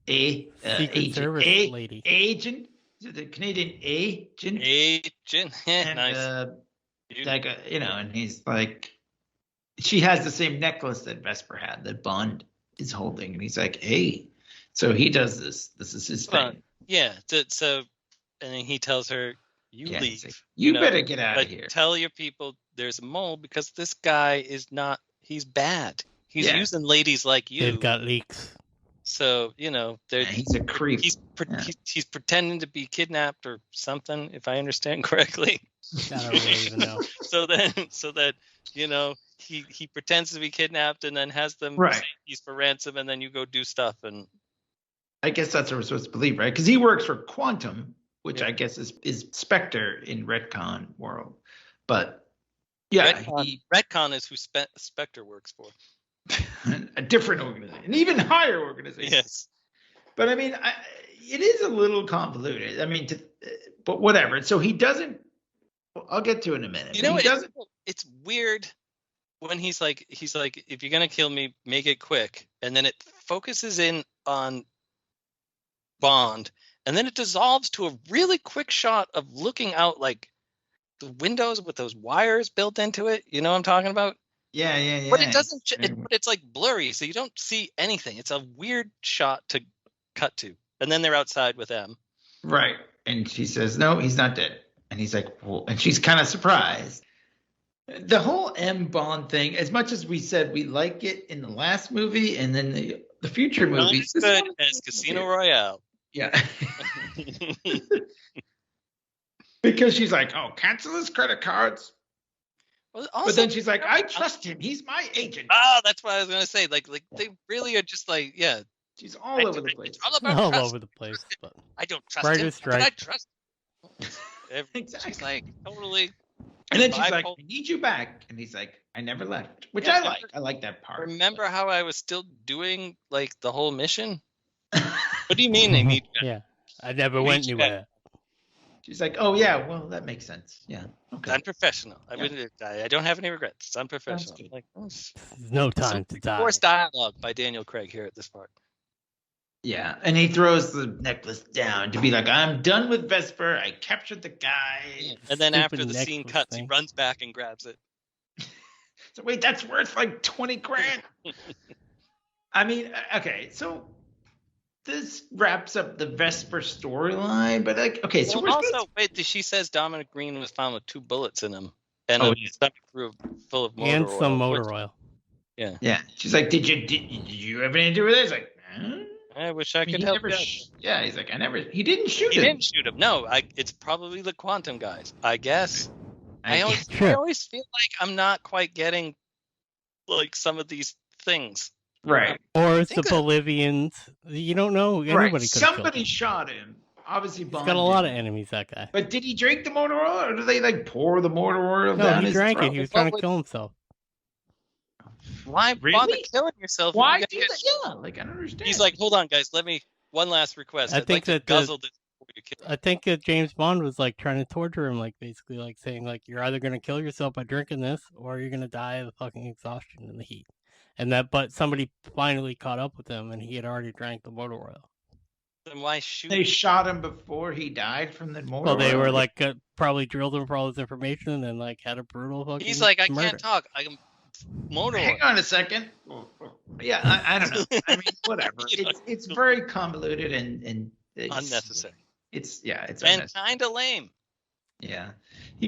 Secret Service lady. Agent. Is it the Canadian agent? Agent. And, Nice. and he's like, she has the same necklace that Vesper had, that Bond is holding, and he's like, hey. So he does this. This is his thing. Yeah. So, and then he tells her, "You leave. Like, you better get out of here. Tell your people there's a mole because this guy is not. He's bad. He's using ladies like you. They've got leaks. So he's a creep. He's pretending to be kidnapped or something, if I understand correctly. I don't really even know. so that he pretends to be kidnapped and then has them say he's for ransom, and then you go do stuff. And I guess that's what we're supposed to believe, right? Because he works for Quantum, which I guess is Spectre in Retcon world. But yeah, Retcon is who Spectre works for. A different organization, an even higher organization. Yes. But I mean, it is a little convoluted. I mean, but whatever. So he doesn't. I'll get to it in a minute. It's weird when he's like, if you're gonna kill me, make it quick, and then it focuses in on Bond, and then it dissolves to a really quick shot of looking out like the windows with those wires built into it. You know what I'm talking about? Yeah. But it doesn't. But it's like blurry, so you don't see anything. It's a weird shot to cut to, and then they're outside with M. Right, and she says, "No, he's not dead." And he's like, "Well," and she's kind of surprised. The whole M Bond thing, as much as we said we like it in the last movie, and then the future movies, not as good as Casino Royale. Yeah. Because she's like, "Oh, cancel his credit cards." Well, also, but then she's like, "I trust him. He's my agent." Oh, that's what I was gonna say. Like they really are just like, yeah. She's all over the place. All over the place. But I don't trust him. But I trust him. Exactly. She's like totally. And then she's like, "I need you back," and he's like, "I never left," which I like. I like that part. Remember how I was still doing like the whole mission? What do you mean they need you? Yeah, I never went anywhere. She's like, "Oh yeah, well that makes sense. Yeah, okay." It's unprofessional. I don't have any regrets. It's unprofessional. Like, there's no time to die. Forced dialogue by Daniel Craig here at this part. Yeah, and he throws the necklace down to be like, "I'm done with Vesper. I captured the guy." Yeah. And then after the scene cuts, he runs back and grabs it. So wait, that's worth like 20 grand. I mean, okay, so this wraps up the Vesper storyline, but like, okay, so she says Dominic Green was found with 2 bullets in him and a stomach full of motor oil. And some motor oil. Yeah. Yeah. She's like, did you have anything to do with it? He's like, huh? I wish I could help. Yeah, he's like, he didn't shoot him. He didn't shoot him. No, it's probably the Quantum guys, I guess. I always feel like I'm not quite getting like some of these things. Right. Or it's the Bolivians. You don't know. Anybody could have Somebody shot him. Obviously, Bond. He's got a lot of enemies, that guy. But did he drink the motor oil, or do they like pour the motor oil down his throat? No, he drank it. He was trying to kill himself. Why bother killing yourself? Why do that? Yeah, like I don't understand. He's like, hold on, guys. Let me one last request. I think that James Bond was like trying to torture him, like basically like saying like you're either gonna kill yourself by drinking this, or you're gonna die of fucking exhaustion in the heat. But somebody finally caught up with him, and he had already drank the motor oil. Then why shoot? They shot him before he died from the motor oil. Well, they were like probably drilled him for all this information, and then like had a brutal fucking. He's like, I murder. can't talk. I'm motor oil. Hang on a second. Yeah, I don't know. I mean, whatever. It's very convoluted and it's Unnecessary. It's And unnecessary. kind of lame. Yeah.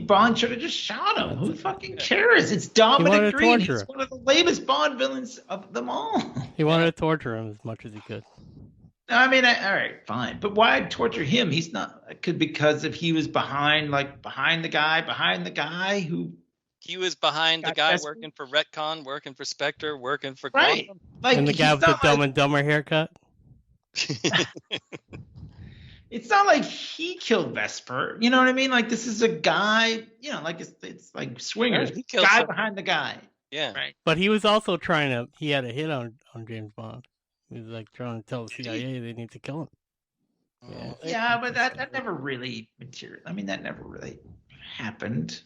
Bond should have just shot him. Who fucking cares? It's Dominic to Green. torture He's him. one of the lamest Bond villains of them all. He wanted to torture him as much as he could. I mean, all right, fine. But why torture him? He's not because if he was behind the guy who He was behind the got guy desperate. working for Retcon, working for Spectre, working for right. Quantum. Like And the guy he's with the not Dumb like- and Dumber haircut. It's not like he killed Vesper. You know what I mean? Like this is a guy, like it's like swingers. Yeah, he killed Guy someone. behind the guy. Yeah. Right. But he was also he had a hit on James Bond. He was like trying to tell the CIA they need to kill him. Yeah. Yeah, but that never really that never really happened.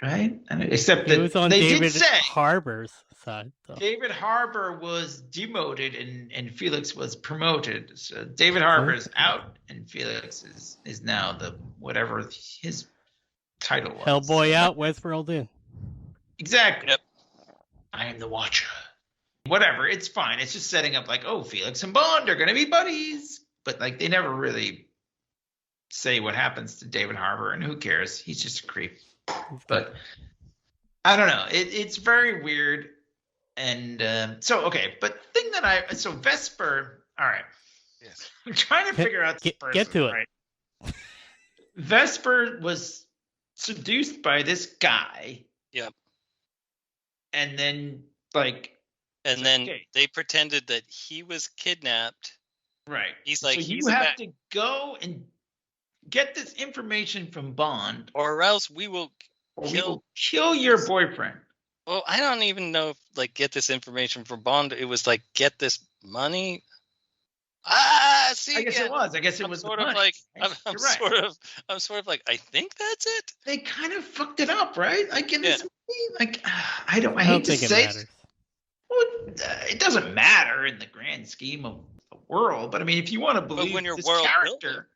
Right? And except He that was on they David did say Harbour's side, though. David Harbour was demoted and Felix was promoted. So David Harbour is out and Felix is now the whatever his title was. Hellboy out, Westworld in. Exactly. Yep. I am the Watcher. Whatever, it's fine. It's just setting up like, oh, Felix and Bond are gonna be buddies. But like they never really say what happens to David Harbour, and who cares? He's just a creep. But I don't know. It's very weird. And but thing that so Vesper, all right. Yes. I'm trying to figure out this person. Get to it. Right? Vesper was seduced by this guy. Yep. And then And then okay. they pretended that he was kidnapped. Right. He's like, so you he's a have to go and get this information from Bond, or else we will or we kill. will kill your boyfriend. Well, I don't even know if get this information from Bond. It was like get this money. See, I guess yeah. it was. I guess it I'm was sort the of money. like Right? I'm You're right. sort of like I think that's it. They kind of fucked it up, right? Like in Yeah. this movie, like I I hate don't to think it say matters. well, it doesn't matter in the grand scheme of the world, but I mean, if you want to believe when you're this world character,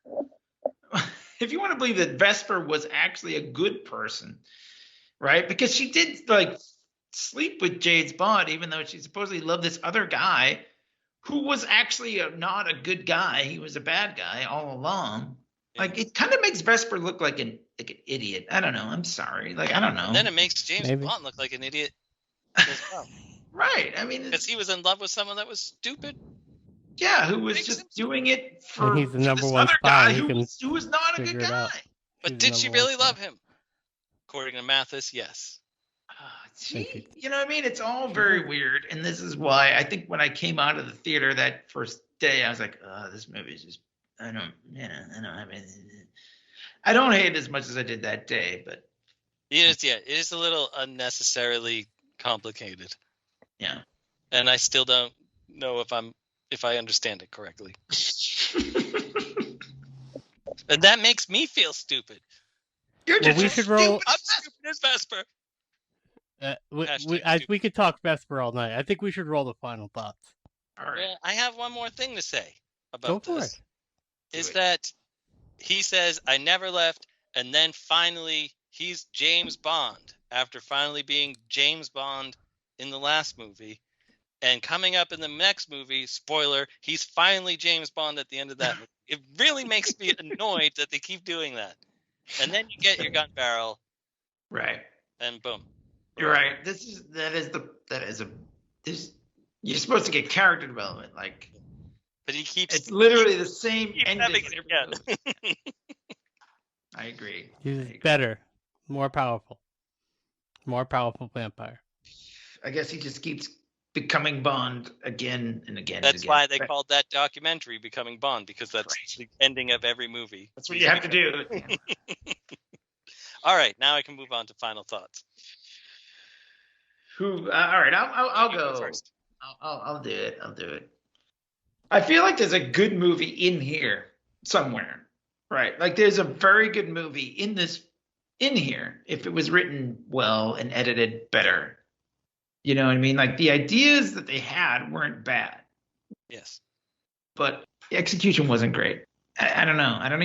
if you want to believe that Vesper was actually a good person, right? Because she did sleep with James Bond, even though she supposedly loved this other guy who was actually not a good guy. He was a bad guy all along. Yeah. Like it kind of makes Vesper look like an idiot. I don't know. I'm sorry. I don't know. And then it makes James Maybe. Bond look like an idiot as well, Right. I mean, because he was in love with someone that was stupid. yeah, who was Makes just sense. doing it for And he's the number this one other spy guy who who was not a good figure it guy. out. But He's did the she number one really spy. love him? According to Mathis, yes. Thank you. You know what I mean? It's all very weird, and this is why I think when I came out of the theater that first day, I was like, "Oh, this movie is just I don't have anything." I don't hate it as much as I did that day, but It is a little unnecessarily complicated, yeah. and I still don't know if I understand it correctly, and that makes me feel stupid. You're Well, just we a should roll- I'm stupid as Vesper. We could talk Vesper all night. I think we should roll the final thoughts. All right. Well, I have one more thing to say Go about for this. it. Is it. that he says, I never left, and then finally he's James Bond after finally being James Bond in the last movie. And coming up in the next movie, spoiler, he's finally James Bond at the end of that movie. It really makes me annoyed that they keep doing that. And then you get your gun barrel, Right. and boom. You're right. You're supposed to get character development. Like But he keeps it's literally the same keep ending. having it again. I agree. He's better, more powerful vampire. I guess he just keeps becoming Bond again and again. That's and again. why they Right. called that documentary Becoming Bond, because that's Right. the ending of every movie. That's what you have to do. All right, now I can move on to final thoughts. All right, I'll You go first. I'll do it. I'll do it. I feel like there's a good movie in here somewhere, right? Like there's a very good movie in here if it was written well and edited better. You know what I mean? Like the ideas that they had weren't bad, Yes. but the execution wasn't great. I don't know. I don't.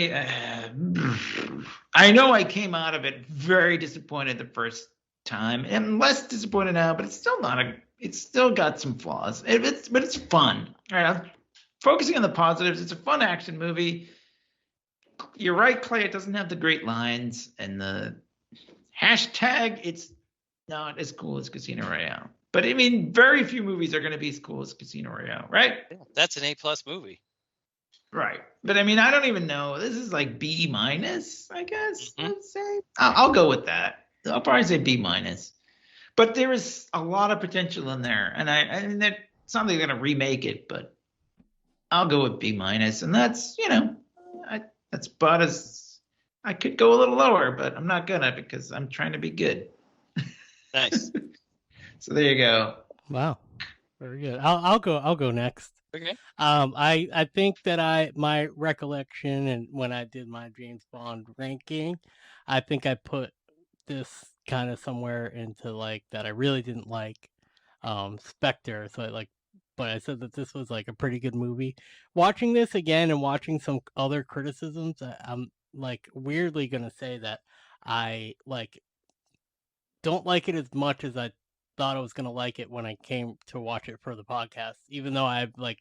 I know I came out of it very disappointed the first time. I'm less disappointed now, but it's still not a. It's still got some flaws. But it's fun. All right, I'm focusing on the positives. It's a fun action movie. You're right, Clay. It doesn't have the great lines and the hashtag. It's not as cool as Casino Royale. But I mean, very few movies are going to be as cool as Casino Royale, right? Yeah, that's an A+ movie. Right. But I mean, I don't even know. This is like B-, I guess. Mhm. Let's say. I'll go with that. I'll probably say B-. But there is a lot of potential in there, and that something going to remake it, but I'll go with B-, and that's that's about as I could go a little lower, but I'm not gonna because I'm trying to be good. Nice. So there you go. Wow, very good. I'll go next. Okay. I think that my recollection and when I did my James Bond ranking, I think I put this kind of somewhere into like that I really didn't like, Spectre. So but I said that this was like a pretty good movie. Watching this again and watching some other criticisms, I'm like weirdly gonna say that I like don't like it as much as I thought I was gonna like it when I came to watch it for the podcast. Even though I've like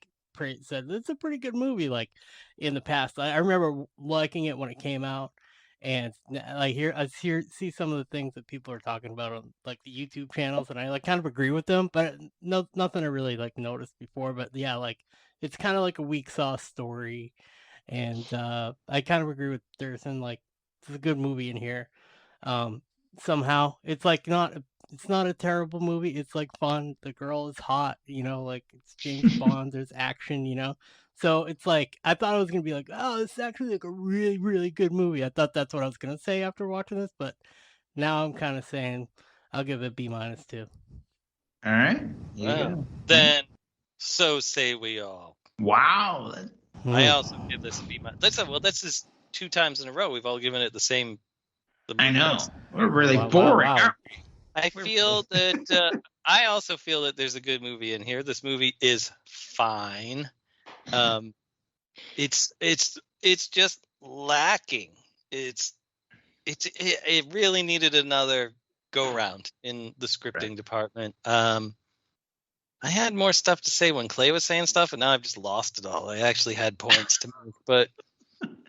said it's a pretty good movie, like in the past, I remember liking it when it came out, and like see some of the things that people are talking about on like the YouTube channels, and I like kind of agree with them, but nothing I really like noticed before. But yeah, like it's kind of like a weak sauce story, and I kind of agree with Thurston. Like it's a good movie in here. Um, Somehow it's like it's not a terrible movie. It's like fun. The girl is hot, like it's James Bond. There's action, So it's like I thought it was gonna be like, oh, this is actually like a really, really good movie. I thought that's what I was gonna say after watching this, but now I'm kind of saying I'll give it B- too. All right. There you Wow. go. Then, so say we all. Wow. I also give this a B-. Well, this is 2 times in a row we've all given it the same. I know. best. We're really Wow, boring. wow. aren't we? I feel that I also feel that there's a good movie in here. This movie is fine. It's just lacking. It really needed another go round in the scripting department. I had more stuff to say when Clay was saying stuff, and now I've just lost it all. I actually had points to make, but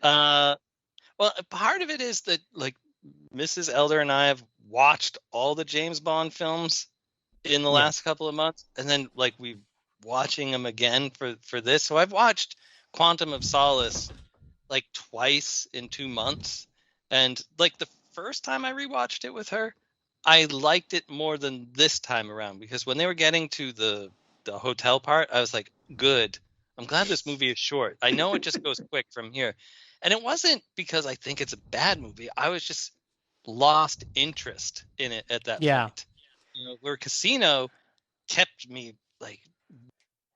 well, part of it is that like Mrs. Elder and I have watched all the James Bond films in the last couple of months, and then like we watching them again for this. So I've watched Quantum of Solace like twice in 2 months, and like the first time I rewatched it with her, I liked it more than this time around, because when they were getting to the hotel part, I was like, good. I'm glad this movie is short. I know it just goes quick from here. And it wasn't because I think it's a bad movie. I was just lost interest in it at that point. Where Casino kept me like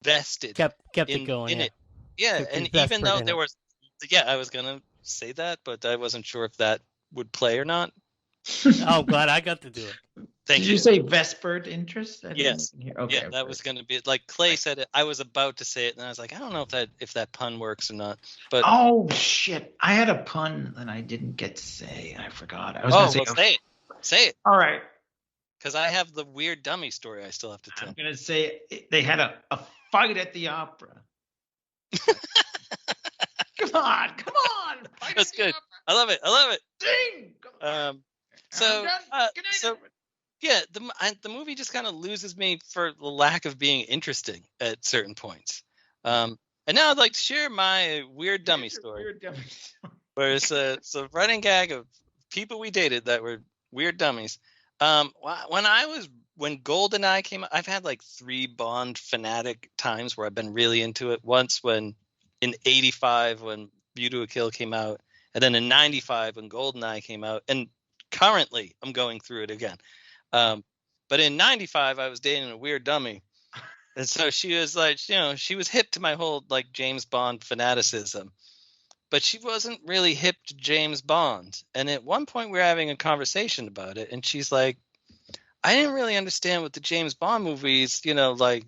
vested Kept it going in yeah. it. Yeah, Kept you and even though desperate there in was I was gonna say that, but I wasn't sure if that would play or not. Oh, glad I got to do it. Thank Did you say vespered interest? Yes. Okay. Yeah, that was going to be like Clay said it. I was about to say it, and I was like, I don't know if that pun works or not. But Oh shit! I had a pun that I didn't get to say. I forgot. I was gonna say. well, say it. Say it. All right. Because I have the weird dummy story I still have to tell. I'm gonna say they had a fight at the opera. Come on! Fight That's at the good. opera. I love it. Ding! Come on. So, I'm done. Good night, so everybody. yeah, the movie just kind of loses me for the lack of being interesting at certain points. And now I'd like to share my weird dummy story. Weird dummy story. Where it's a running gag of people we dated that were weird dummies. When GoldenEye came out, I've had like 3 Bond fanatic times where I've been really into it. Once in '85 when View to a Kill came out, and then in '95 when GoldenEye came out, and currently I'm going through it again. But in '95 I was dating a weird dummy, and so she was like, she was hip to my whole like James Bond fanaticism. But she wasn't really hip to James Bond. And at one point we were having a conversation about it, and she's like, I didn't really understand what the James Bond movies, like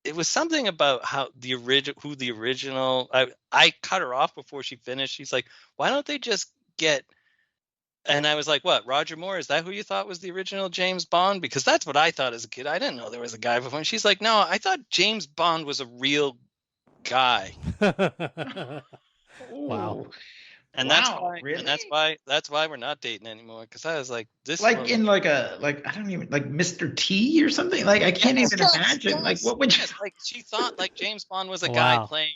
it was something about how the original I cut her off before she finished. She's like, why don't they just get And I was like, what, Roger Moore? Is that who you thought was the original James Bond? Because that's what I thought as a kid. I didn't know there was a guy before. And she's like, no, I thought James Bond was a real guy. Wow. And Wow, really? And that's why we're not dating anymore. Because I was like, this Like in like I don't even like Mr. T or something. Like I can't even imagine. Like what would you like? She thought like James Bond was a Wow. guy playing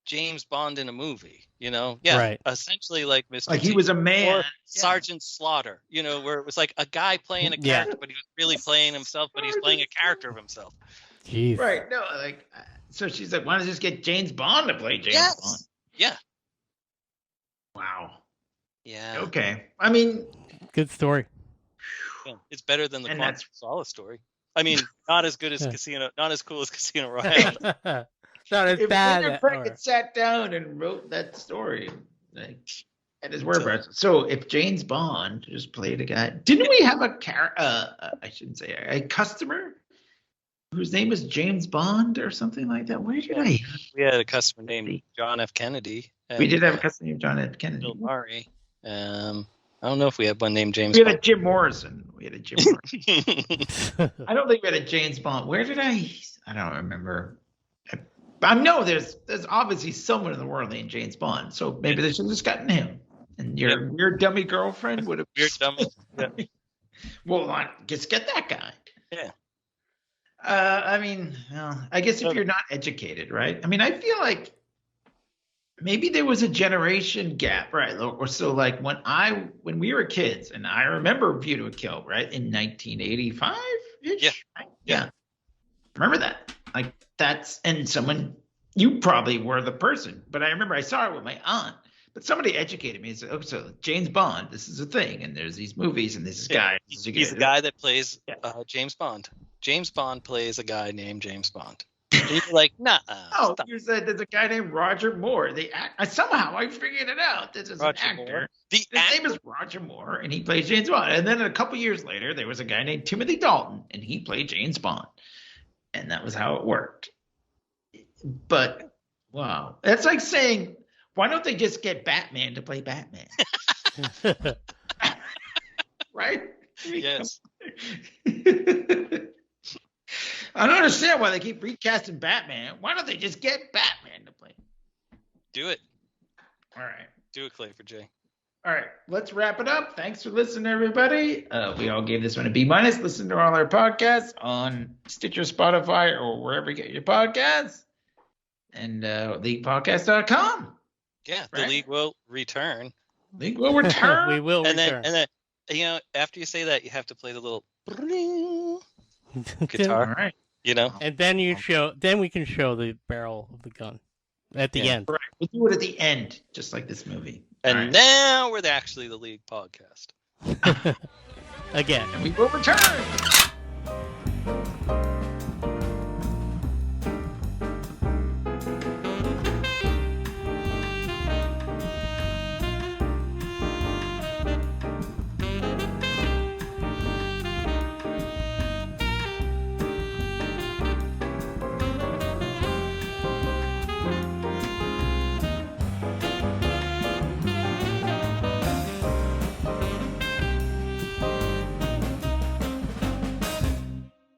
James Bond in a movie. You know, yeah, Right. essentially like Mr. like T he was a man. or Sergeant Slaughter. You know, where it was like a guy playing a Yeah. character, but he was really playing himself, but he's playing a character of himself. Jeez. Right. No, like so she's like, why don't you just get James Bond to play James Yes. Bond? Yeah. Wow. Yeah. Okay. I mean, Good story. Yeah. It's better than the And Quantum that's- of Solace story. I mean, not as good as not as cool as Casino Royale. Not as if bad. Peter Craig had sat down and wrote that story, like, at his whereabouts. So if James Bond just played a guy, didn't we have I shouldn't say a customer whose name was James Bond or something like that? Where did I? We had a customer named John F. Kennedy. We did have a customer named John F. Kennedy. Bill Murray. I don't know if we had one named James We had a Bond. Jim Morrison. I don't think we had a James Bond. Where did I don't remember. I know there's obviously someone in the world named James Bond, so maybe they should have just gotten him. And your weird dummy girlfriend would have. Weird dummy. Yeah. Well, just get that guy. Yeah. I mean, well, I guess if you're not educated, right? I mean, I feel like maybe there was a generation gap, right? Or so like when we were kids, and I remember View to a Kill, right, in 1985 ish. Yeah. Yeah. Remember that? Like and someone, you probably were the person, but I remember I saw it with my aunt. But somebody educated me and said, "Oh, so James Bond, this is a thing, and there's these movies, and this guy. He's the guy that plays James Bond. James Bond plays a guy named James Bond." And you're like, nah. Oh, stop. you said there's a guy named Roger Moore. Somehow I figured it out. This is Roger an actor. Moore. His name is Roger Moore, and he plays James Bond. And then a couple years later, there was a guy named Timothy Dalton, and he played James Bond. And that was how it worked. But, wow. That's like saying, why don't they just get Batman to play Batman? Right? Yes. I don't understand why they keep recasting Batman. Why don't they just get Batman to play? Do it. All right. Do it, Clay, for Jay. All right, let's wrap it up. Thanks for listening, everybody. We all gave this one a B-. Listen to all our podcasts on Stitcher, Spotify, or wherever you get your podcasts. And LeaguePodcast.com. Yeah, the Right. league will return. League will return. We will And return. then, you know, after you say that, you have to play the little All guitar. right. You know, And then we can show the barrel of the gun at the end. Right. We'll do it at the end, just like this movie. and All right. now we're actually the League Podcast. Again. And we will return.